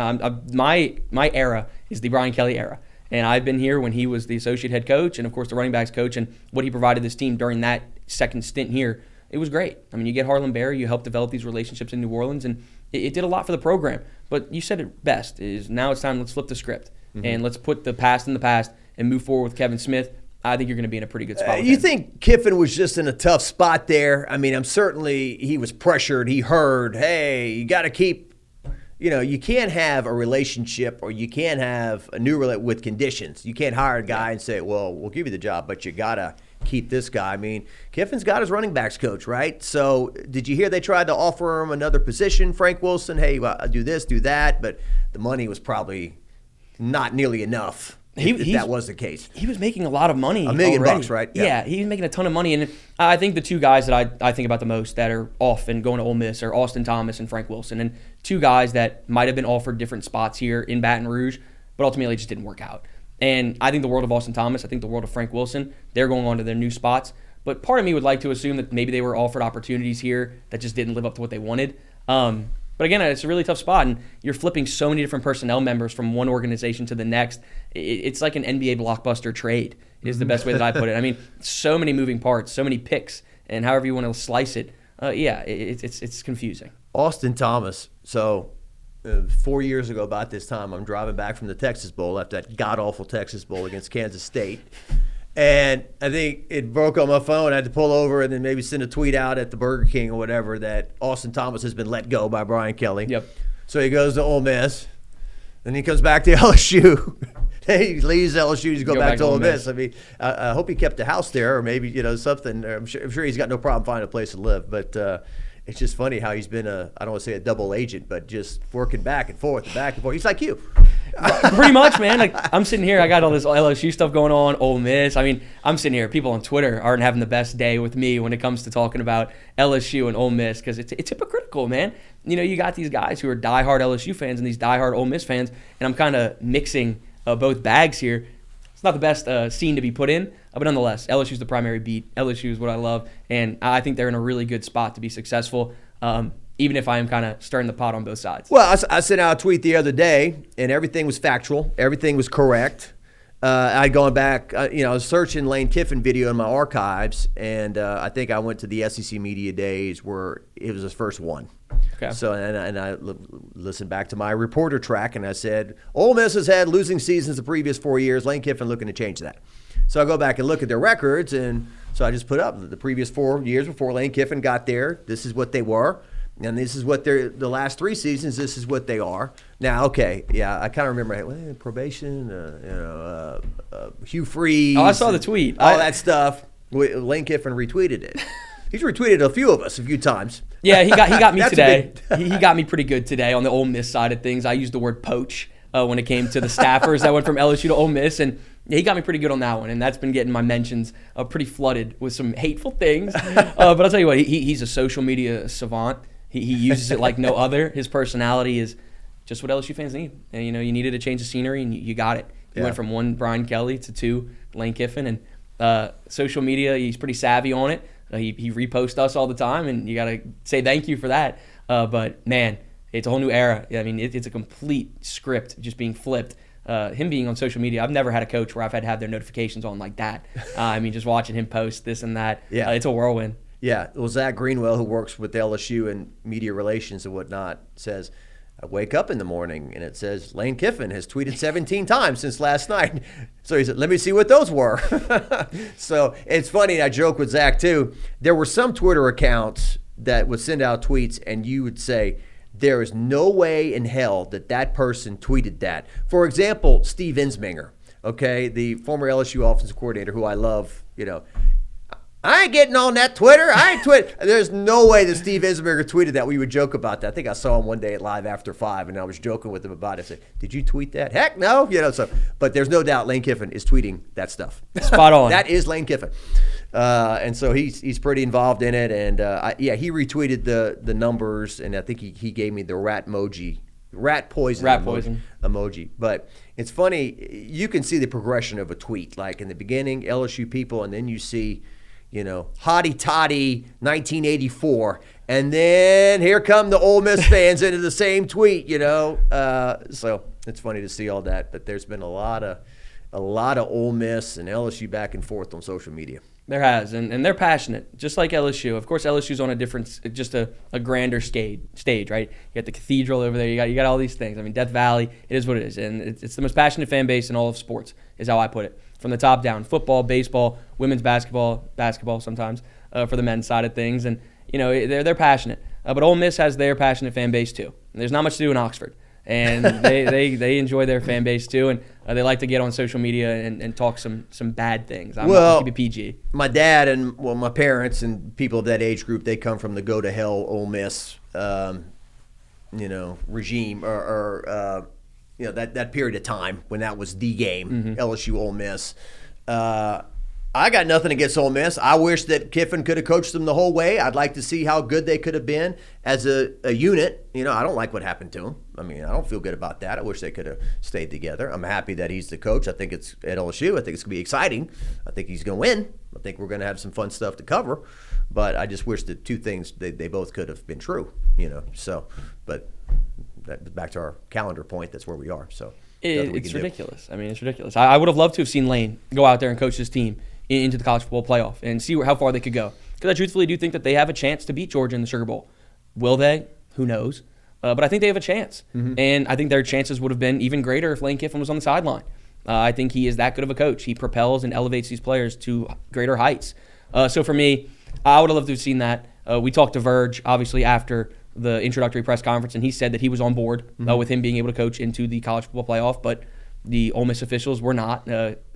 my era is the Brian Kelly era. And I've been here when he was the associate head coach and, of course, the running backs coach, and what he provided this team during that second stint here. It was great. I mean, you get Harlan Berry, you help develop these relationships in New Orleans, and it did a lot for the program. But you said it best, is now it's time, let's flip the script, and let's put the past in the past and move forward with Kevin Smith. I think you're going to be in a pretty good spot with you him. Think Kiffin was just in a tough spot there? I mean, he was pressured. He heard, hey, you got to keep, you can't have a relationship or you can't have a new relationship with conditions. You can't hire a guy and say, well, we'll give you the job, but you got to keep this guy. I mean, Kiffin's got his running backs coach, right? So did you hear they tried to offer him another position, Frank Wilson? Hey, do this, do that, but the money was probably not nearly enough. If that was the case. He was making a lot of money. $1 million already. bucks, right? Yeah, he was making a ton of money. And I think the two guys that I think about the most that are off and going to Ole Miss are Austin Thomas and Frank Wilson. And two guys that might have been offered different spots here in Baton Rouge, but ultimately just didn't work out. And I think the world of Austin Thomas, I think the world of Frank Wilson, they're going on to their new spots. But part of me would like to assume that maybe they were offered opportunities here that just didn't live up to what they wanted. But again, it's a really tough spot, and you're flipping so many different personnel members from one organization to the next. It's like an NBA blockbuster trade is the best way that I put it. I mean, so many moving parts, so many picks, and however you want to slice it, it's confusing. Austin Thomas, so 4 years ago about this time, I'm driving back from the Texas Bowl after that god-awful Texas Bowl against Kansas State. And I think it broke on my phone. I had to pull over and then maybe send a tweet out at the Burger King or whatever that Austin Thomas has been let go by Brian Kelly. Yep. So he goes to Ole Miss. Then he comes back to LSU. He leaves LSU to go back to Ole Miss. I mean, I hope he kept a house there or maybe, something. I'm sure he's got no problem finding a place to live. But it's just funny how he's been I don't want to say a double agent, but just working back and forth and back and forth. He's like you. Pretty much, man. Like, I'm sitting here, I got all this LSU stuff going on, Ole Miss. I mean, I'm sitting here, people on Twitter aren't having the best day with me when it comes to talking about LSU and Ole Miss because it's hypocritical, man. You got these guys who are diehard LSU fans and these diehard Ole Miss fans, and I'm kind of mixing both bags here. It's not the best scene to be put in, but nonetheless, LSU's the primary beat. LSU is what I love, and I think they're in a really good spot to be successful. Even if I am kind of stirring the pot on both sides. Well, I sent out a tweet the other day, and everything was factual. Everything was correct. I'd gone back, I was searching Lane Kiffin video in my archives, and I think I went to the SEC Media Days where it was his first one. Okay. So, and I listened back to my reporter track, and I said, Ole Miss has had losing seasons the previous 4 years. Lane Kiffin looking to change that. So I go back and look at their records, and so I just put up the previous 4 years before Lane Kiffin got there. This is what they were. And this is what they're, the last 3 seasons, this is what they are. Now, okay, yeah, I kind of remember probation, Hugh Freeze. Oh, I saw the tweet. All that stuff. Lane Kiffin retweeted it. He's retweeted a few of us a few times. Yeah, he got me That's today. He got me pretty good today on the Ole Miss side of things. I used the word poach when it came to the staffers that went from LSU to Ole Miss, and he got me pretty good on that one. And that's been getting my mentions pretty flooded with some hateful things. But I'll tell you what, he's a social media savant. He uses it like no other. His personality is just what LSU fans need. And you needed to change the scenery, and you got it. You went from 1 Brian Kelly to 2 Lane Kiffin, and social media, he's pretty savvy on it. He reposts us all the time, and you got to say thank you for that. But, man, it's a whole new era. I mean, it's a complete script just being flipped. Him being on social media, I've never had a coach where I've had to have their notifications on like that. I mean, just watching him post this and that, it's a whirlwind. Yeah, well, Zach Greenwell, who works with LSU and media relations and whatnot, says, I wake up in the morning and it says Lane Kiffin has tweeted 17 times since last night. So he said, let me see what those were. So it's funny, I joke with Zach too. There were some Twitter accounts that would send out tweets and you would say, there is no way in hell that person tweeted that. For example, Steve Ensminger, okay, the former LSU offensive coordinator who I love, I ain't getting on that Twitter. I ain't tweet. There's no way that Steve Ensminger tweeted that. We would joke about that. I think I saw him one day at Live After 5, and I was joking with him about it. I said, did you tweet that? Heck no. But there's no doubt Lane Kiffin is tweeting that stuff. Spot on. That is Lane Kiffin. And so he's pretty involved in it. And, he retweeted the numbers, and I think he gave me the rat poison emoji. But it's funny. You can see the progression of a tweet. Like in the beginning, LSU people, and then you see – hotty toddy 1984, and then here come the Ole Miss fans into the same tweet, so it's funny to see all that. But there's been a lot of Ole Miss and LSU back and forth on social media. There has, and they're passionate, just like LSU. Of course, LSU's on a different, just a grander stage, right? You got the cathedral over there. You got all these things. I mean, Death Valley, it is what it is, and it's the most passionate fan base in all of sports, is how I put it. From the top down, football, baseball, women's basketball sometimes for the men's side of things, and they're passionate. But Ole Miss has their passionate fan base too. And there's not much to do in Oxford, and they enjoy their fan base too, and they like to get on social media and talk some bad things. I'll keep it PG. My dad and my parents and people of that age group, they come from the go to hell Ole Miss, regime or that period of time when that was the game, LSU Ole Miss. I got nothing against Ole Miss. I wish that Kiffin could have coached them the whole way. I'd like to see how good they could have been as a unit. I don't like what happened to them. I mean, I don't feel good about that. I wish they could have stayed together. I'm happy that he's the coach. I think it's at LSU. I think it's going to be exciting. I think he's going to win. I think we're going to have some fun stuff to cover. But I just wish that two things, they both could have been true, So, but back to our calendar point, that's where we are. So it's ridiculous. I mean, it's ridiculous. I would have loved to have seen Lane go out there and coach his team into the college football playoff and see how far they could go. Because I truthfully do think that they have a chance to beat Georgia in the Sugar Bowl. Will they? Who knows? But I think they have a chance. And I think their chances would have been even greater if Lane Kiffin was on the sideline. I think he is that good of a coach. He propels and elevates these players to greater heights. So for me, I would have loved to have seen that. We talked to Verge, obviously, after the introductory press conference, and he said that he was on board with him being able to coach into the college football playoff, but the Ole Miss officials were not.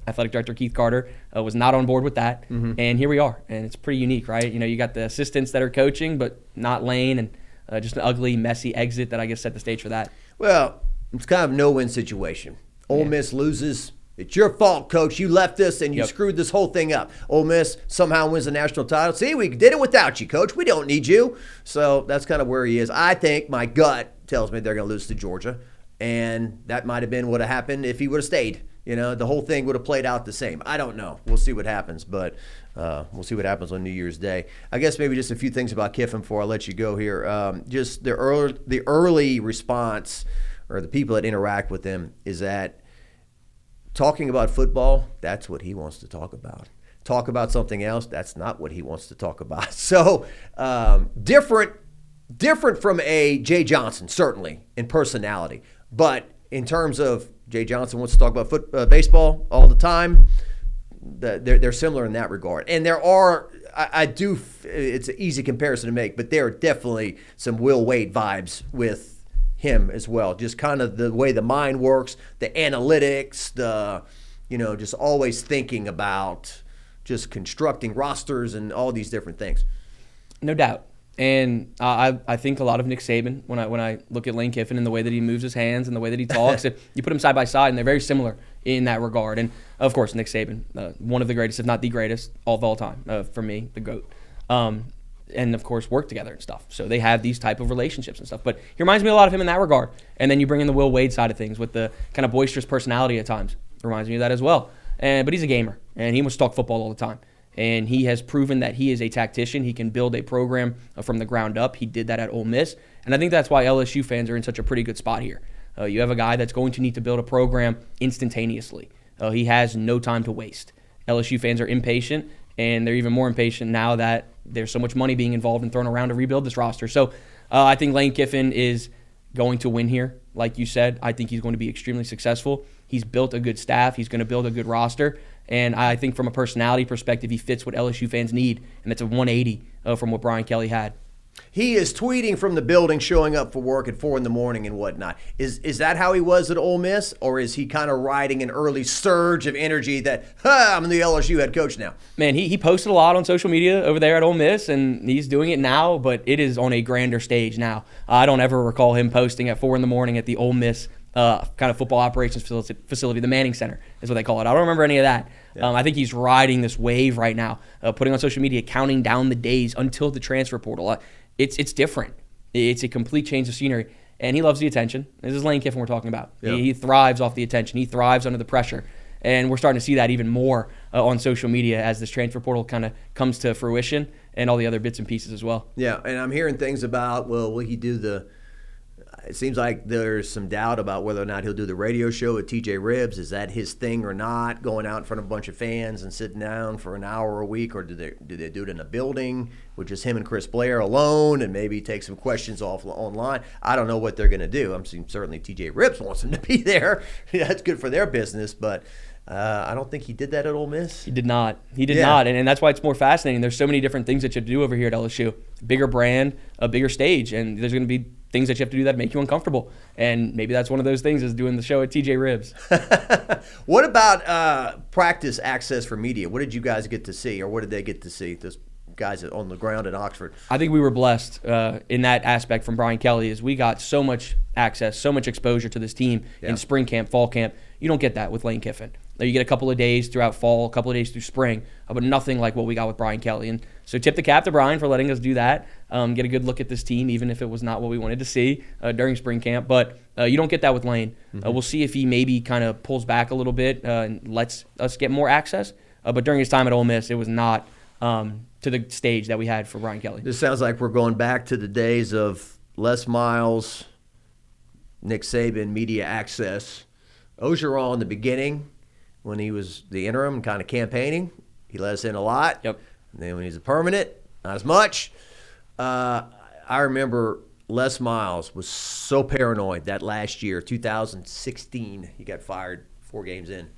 Athletic director Keith Carter was not on board with that, and here we are, and it's pretty unique, right? You got the assistants that are coaching, but not Lane, and just an ugly, messy exit that I guess set the stage for that. Well, it's kind of a no-win situation. Ole Miss loses. It's your fault, coach. You left us and you screwed this whole thing up. Ole Miss somehow wins the national title. See, we did it without you, coach. We don't need you. So that's kind of where he is. I think my gut tells me they're going to lose to Georgia, and that might have been what happened if he would have stayed. The whole thing would have played out the same. I don't know. We'll see what happens, but we'll see what happens on New Year's Day. I guess maybe just a few things about Kiffin before I let you go here. Just the early response, or the people that interact with him, is that talking about football, that's what he wants to talk about. Talk about something else, that's not what he wants to talk about. So different from a Jay Johnson, certainly, in personality. But in terms of Jay Johnson wants to talk about baseball all the time, they're similar in that regard. And there are, it's an easy comparison to make, but there are definitely some Will Wade vibes with him as well. Just kind of the way the mind works, the analytics, just always thinking about just constructing rosters and all these different things. No doubt. And I think a lot of Nick Saban, when I look at Lane Kiffin and the way that he moves his hands and the way that he talks, you put them side by side, and they're very similar in that regard. And, of course, Nick Saban, one of the greatest, if not the greatest, of all time, for me, the GOAT. And, of course, work together and stuff. So they have these type of relationships and stuff. But he reminds me a lot of him in that regard. And then you bring in the Will Wade side of things with the kind of boisterous personality at times. Reminds me of that as well. But he's a gamer, and he wants to talk football all the time. And he has proven that he is a tactician. He can build a program from the ground up. He did that at Ole Miss. And I think that's why LSU fans are in such a pretty good spot here. You have a guy that's going to need to build a program instantaneously. He has no time to waste. LSU fans are impatient, and they're even more impatient now that there's so much money being involved and thrown around to rebuild this roster. So I think Lane Kiffin is going to win here. Like you said, I think he's going to be extremely successful. He's built a good staff. He's going to build a good roster. And I think from a personality perspective, he fits what LSU fans need, and that's a 180 from what Brian Kelly had. He is tweeting from the building, showing up for work at 4 in the morning and whatnot. Is that how he was at Ole Miss, or is he kind of riding an early surge of energy that, I'm the LSU head coach now? Man, he posted a lot on social media over there at Ole Miss, and he's doing it now, but it is on a grander stage now. I don't ever recall him posting at 4 in the morning at the Ole Miss kind of football operations facility, the Manning Center is what they call it. I don't remember any of that. Yeah. I think he's riding this wave right now, putting on social media, counting down the days until the transfer portal. It's different. It's a complete change of scenery, and he loves the attention. This is Lane Kiffin we're talking about. Yeah. He thrives off the attention. He thrives under the pressure, and we're starting to see that even more on social media as this transfer portal kind of comes to fruition and all the other bits and pieces as well. Yeah, and I'm hearing things about, well, will he do the – it seems like there's some doubt about whether or not he'll do the radio show with TJ Ribbs. Is that his thing or not, going out in front of a bunch of fans and sitting down for an hour a week, or do they do it in a building with just him and Chris Blair alone and maybe take some questions off online? I don't know what they're going to do. I'm seeing certainly TJ Ribbs wants him to be there. That's good for their business, but I don't think he did that at Ole Miss. He did not. He did not, and that's why it's more fascinating. There's so many different things that you have to do over here at LSU. Bigger brand, a bigger stage, and there's going to be things that you have to do that make you uncomfortable. And maybe that's one of those things is doing the show at TJ Ribbs. What about practice access for media? What did you guys get to see, or what did they get to see, those guys on the ground at Oxford? I think we were blessed in that aspect from Brian Kelly is we got so much access, so much exposure to this team in spring camp, fall camp. You don't get that with Lane Kiffin. You get a couple of days throughout fall, a couple of days through spring, but nothing like what we got with Brian Kelly. And so tip the cap to Brian for letting us do that, get a good look at this team, even if it was not what we wanted to see during spring camp. But you don't get that with Lane. We'll see if he maybe kind of pulls back a little bit and lets us get more access. But during his time at Ole Miss, it was not to the stage that we had for Brian Kelly. This sounds like we're going back to the days of Les Miles, Nick Saban, media access. Ogeron in the beginning, when he was the interim kind of campaigning, he let us in a lot. Yep. And then when he's a permanent, not as much. I remember Les Miles was so paranoid that last year, 2016, he got fired 4 games in.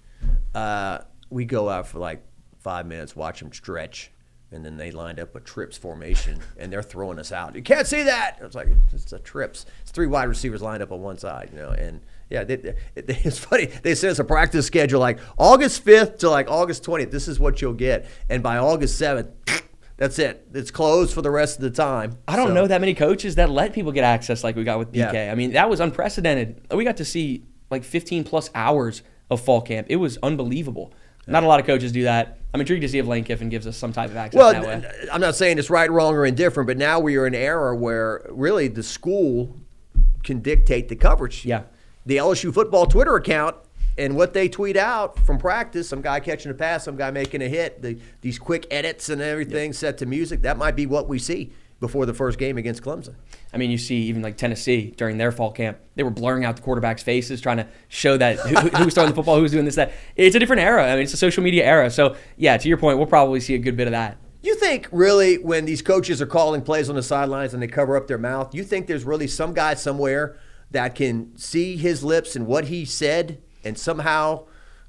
We go out for like 5 minutes, watch him stretch, and then they lined up a trips formation, and they're throwing us out. You can't see that. It's like, it's a trips. It's 3 wide receivers lined up on one side, and yeah, it's funny. They said it's a practice schedule like August 5th to like August 20th. This is what you'll get. And by August 7th, that's it. It's closed for the rest of the time. I don't know that many coaches that let people get access like we got with BK. Yeah. I mean, that was unprecedented. We got to see like 15-plus hours of fall camp. It was unbelievable. Yeah. Not a lot of coaches do that. I'm intrigued to see if Lane Kiffin gives us some type of access that way. I'm not saying it's right, wrong, or indifferent, but now we are in an era where really the school can dictate the coverage. Yeah. The LSU football Twitter account and what they tweet out from practice, some guy catching a pass, some guy making a hit, these quick edits and everything set to music, that might be what we see before the first game against Clemson. I mean, you see even like Tennessee during their fall camp, they were blurring out the quarterbacks' faces, trying to show that who's throwing the football, who's doing this, that. It's a different era. I mean, it's a social media era. So, yeah, to your point, we'll probably see a good bit of that. You think really when these coaches are calling plays on the sidelines and they cover up their mouth, you think there's really some guy somewhere that can see his lips and what he said and somehow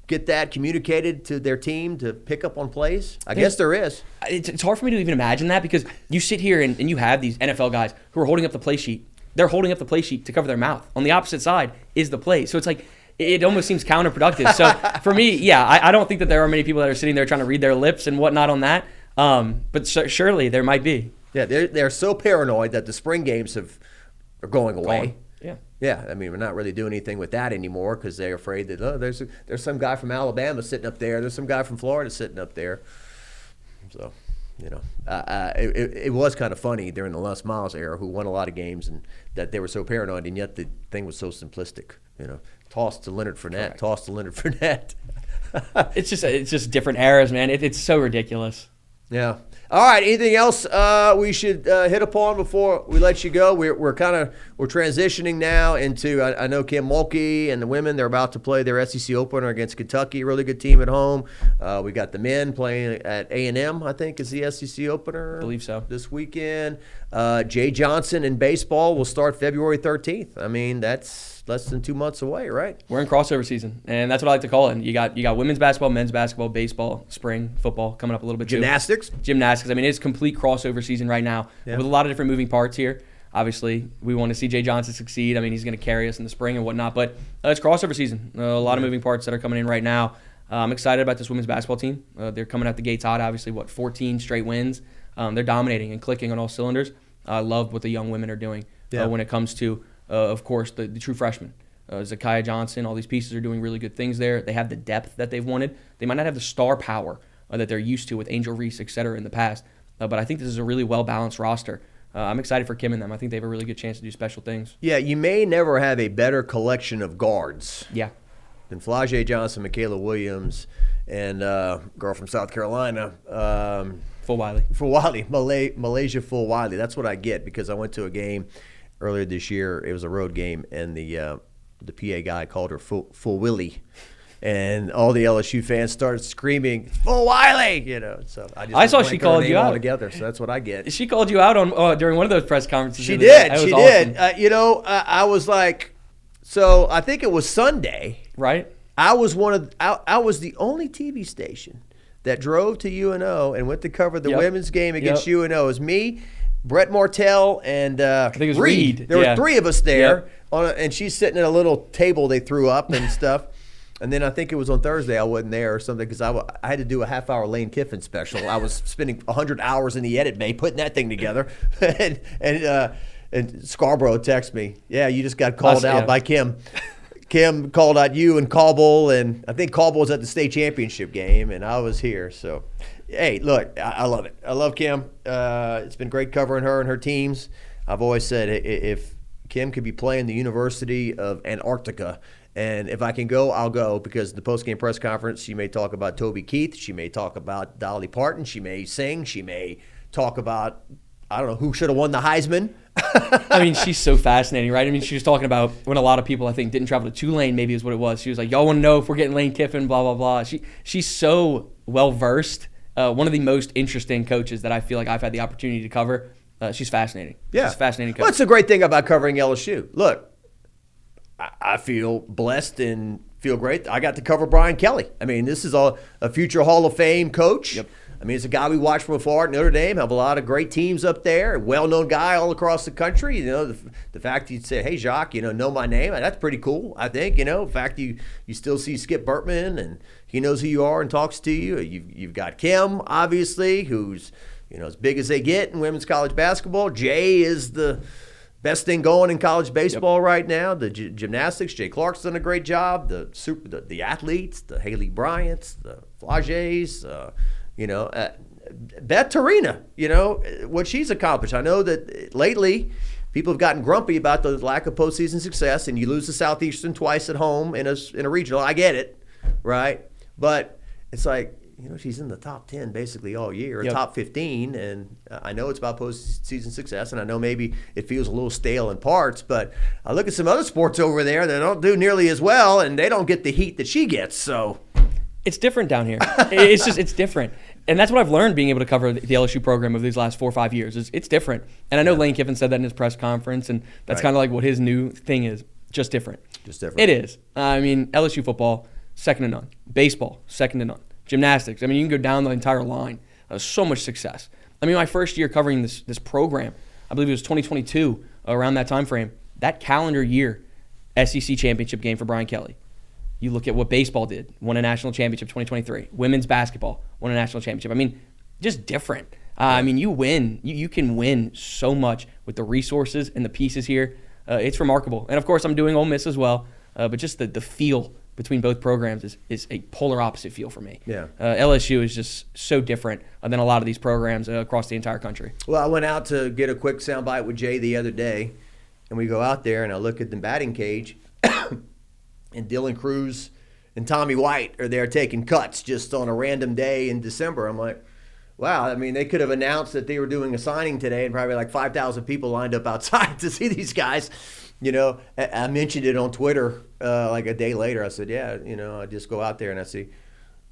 get that communicated to their team to pick up on plays? I guess there is. It's hard for me to even imagine that because you sit here and you have these NFL guys who are holding up the play sheet. They're holding up the play sheet to cover their mouth. On the opposite side is the play. So it's like it almost seems counterproductive. So for me, yeah, I don't think that there are many people that are sitting there trying to read their lips and whatnot on that. But surely there might be. Yeah, they're so paranoid that the spring games are going away. Gone. Yeah. Yeah, I mean, we're not really doing anything with that anymore because they're afraid that, there's some guy from Alabama sitting up there. There's some guy from Florida sitting up there. So, it was kind of funny during the Les Miles era, who won a lot of games, and that they were so paranoid, and yet the thing was so simplistic. Toss to Leonard Fournette, Correct. toss to Leonard Fournette. It's just different eras, man. It's so ridiculous. Yeah. All right. Anything else we should hit upon before we let you go? We're transitioning now into. I know Kim Mulkey and the women. They're about to play their SEC opener against Kentucky. Really good team at home. We got the men playing at A&M. I think is the SEC opener. I believe so. This weekend. Jay Johnson in baseball will start February 13th. I mean, that's less than 2 months away, right? We're in crossover season, and that's what I like to call it. You got women's basketball, men's basketball, baseball, spring football coming up a little bit too. Gymnastics. I mean, it's complete crossover season right now with a lot of different moving parts here. Obviously, we want to see Jay Johnson succeed. I mean, he's going to carry us in the spring and whatnot, but it's crossover season. A lot of moving parts that are coming in right now. I'm excited about this women's basketball team. They're coming out the gates hot, obviously, 14 straight wins. They're dominating and clicking on all cylinders. I love what the young women are doing when it comes to, of course, the true freshmen. Zakiya Johnson, all these pieces are doing really good things there. They have the depth that they've wanted. They might not have the star power that they're used to with Angel Reese, et cetera, in the past. But I think this is a really well-balanced roster. I'm excited for Kim and them. I think they have a really good chance to do special things. Yeah, you may never have a better collection of guards than Flau'jae Johnson, Michaela Williams, and girl from South Carolina. Fulwiley. Malaysia Fulwiley. That's what I get because I went to a game earlier this year. It was a road game, and the PA guy called her Full Willie. And all the LSU fans started screaming, "Full Wiley!" So I saw she called you out together. So that's what I get. She called you out on during one of those press conferences. She did. She did. I was like, so I think it was Sunday, right? I was I was the only TV station that drove to UNO and went to cover the women's game against UNO. It was me, Brett Martell, and I think it was Reed. There were three of us there, and she's sitting at a little table they threw up and stuff. And then I think it was on Thursday I wasn't there or something because I had to do a half-hour Lane Kiffin special. I was spending 100 hours in the edit bay putting that thing together. and Scarborough texted me, "Yeah, you just got called out by Kim." Kim called out you and Caldwell, and I think Caldwell was at the state championship game, and I was here. So, hey, look, I love it. I love Kim. It's been great covering her and her teams. I've always said if Kim could be playing the University of Antarctica, and if I can go, I'll go, because the post-game press conference, she may talk about Toby Keith. She may talk about Dolly Parton. She may sing. She may talk about, I don't know, who should have won the Heisman. I mean, she's so fascinating, right? I mean, she was talking about when a lot of people, I think, didn't travel to Tulane, maybe is what it was. She was like, y'all want to know if we're getting Lane Kiffin, blah, blah, blah. She's so well-versed. One of the most interesting coaches that I feel like I've had the opportunity to cover. She's fascinating. Yeah. She's a fascinating coach. Well, that's the great thing about covering LSU. Look, I feel blessed and feel great. I got to cover Brian Kelly. I mean, this is a future Hall of Fame coach. Yep. I mean, it's a guy we watch from afar at Notre Dame. Have a lot of great teams up there. A well-known guy all across the country. The fact you'd say, "Hey, Jacques, know my name," that's pretty cool. I think. The fact you still see Skip Burtman and he knows who you are and talks to you. You've got Kim, obviously, who's as big as they get in women's college basketball. Jay is the best thing going in college baseball right now. The gymnastics, Jay Clark's done a great job. The athletes, the Haley Bryants, the Flau'jaes, Beth Tarina, what she's accomplished. I know that lately people have gotten grumpy about the lack of postseason success, and you lose to Southeastern twice at home in a regional. I get it, right? But it's like, she's in the top 10 basically all year, top 15, and I know it's about postseason success, and I know maybe it feels a little stale in parts, but I look at some other sports over there that don't do nearly as well, and they don't get the heat that she gets, so. It's different down here. It's different. And that's what I've learned being able to cover the LSU program over these last 4 or 5 years. It's different. And I know Lane Kiffin said that in his press conference, and that's kind of like what his new thing is. Just different. It is. I mean, LSU football, second to none. Baseball, second to none. Gymnastics. I mean, you can go down the entire line. So much success. I mean, my first year covering this program, I believe it was 2022, around that time frame. That calendar year, SEC championship game for Brian Kelly. You look at what baseball did, won a national championship 2023. Women's basketball won a national championship. I mean, just different. I mean, you win. You can win so much with the resources and the pieces here. It's remarkable. And, of course, I'm doing Ole Miss as well. But just the feel between both programs is a polar opposite feel for me. Yeah. LSU is just so different than a lot of these programs across the entire country. Well, I went out to get a quick soundbite with Jay the other day, and we go out there, and I look at the batting cage, and Dylan Cruz and Tommy White are there taking cuts just on a random day in December. I'm like, wow, I mean, they could have announced that they were doing a signing today, and probably like 5,000 people lined up outside to see these guys. You know, I mentioned it on Twitter like a day later. I said, yeah, you know, I just go out there and I see,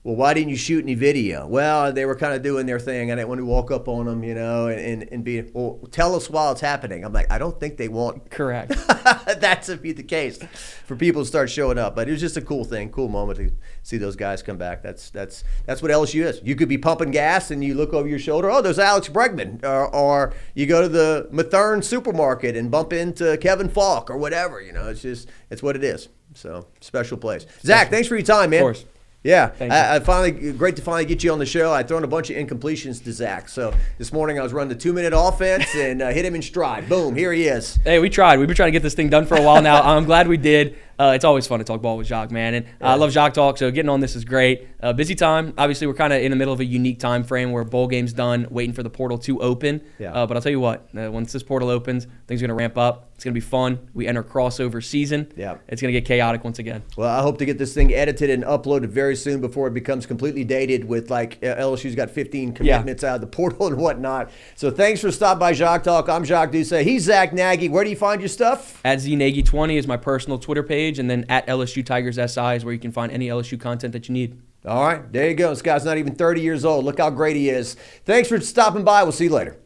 well, why didn't you shoot any video? Well, they were kind of doing their thing. I didn't want to walk up on them, you know, and be, well, tell us while it's happening. I'm like, I don't think they want Correct. that to be the case for people to start showing up. But it was just a cool thing, cool moment to see those guys come back. That's what LSU is. You could be pumping gas and you look over your shoulder, oh, there's Alex Bregman. Or you go to the Mathern supermarket and bump into Kevin Falk or whatever. You know, it's what it is. So, special place. Zach, thanks for your time, man. Of course. Yeah, I finally great to finally get you on the show. I'd thrown a bunch of incompletions to Zach. So this morning I was running the 2-minute offense and hit him in stride. Boom, here he is. Hey, we tried. We've been trying to get this thing done for a while now. I'm glad we did. It's always fun to talk ball with Jacques, man. And I love Jacques Talk, so getting on this is great. Busy time. Obviously, we're kind of in the middle of a unique time frame where bowl game's done, waiting for the portal to open. Yeah. But I'll tell you what, once this portal opens, things are going to ramp up. It's going to be fun. We enter crossover season. Yeah. It's going to get chaotic once again. Well, I hope to get this thing edited and uploaded very soon before it becomes completely dated with like LSU's got 15 commitments out of the portal and whatnot. So thanks for stopping by Jacques Talk. I'm Jacques Doucet. He's Zack Nagy. Where do you find your stuff? At ZNagy20 is my personal Twitter page, and then at LSU Tigers SI is where you can find any LSU content that you need. All right, there you go. This guy's not even 30 years old. Look how great he is. Thanks for stopping by. We'll see you later.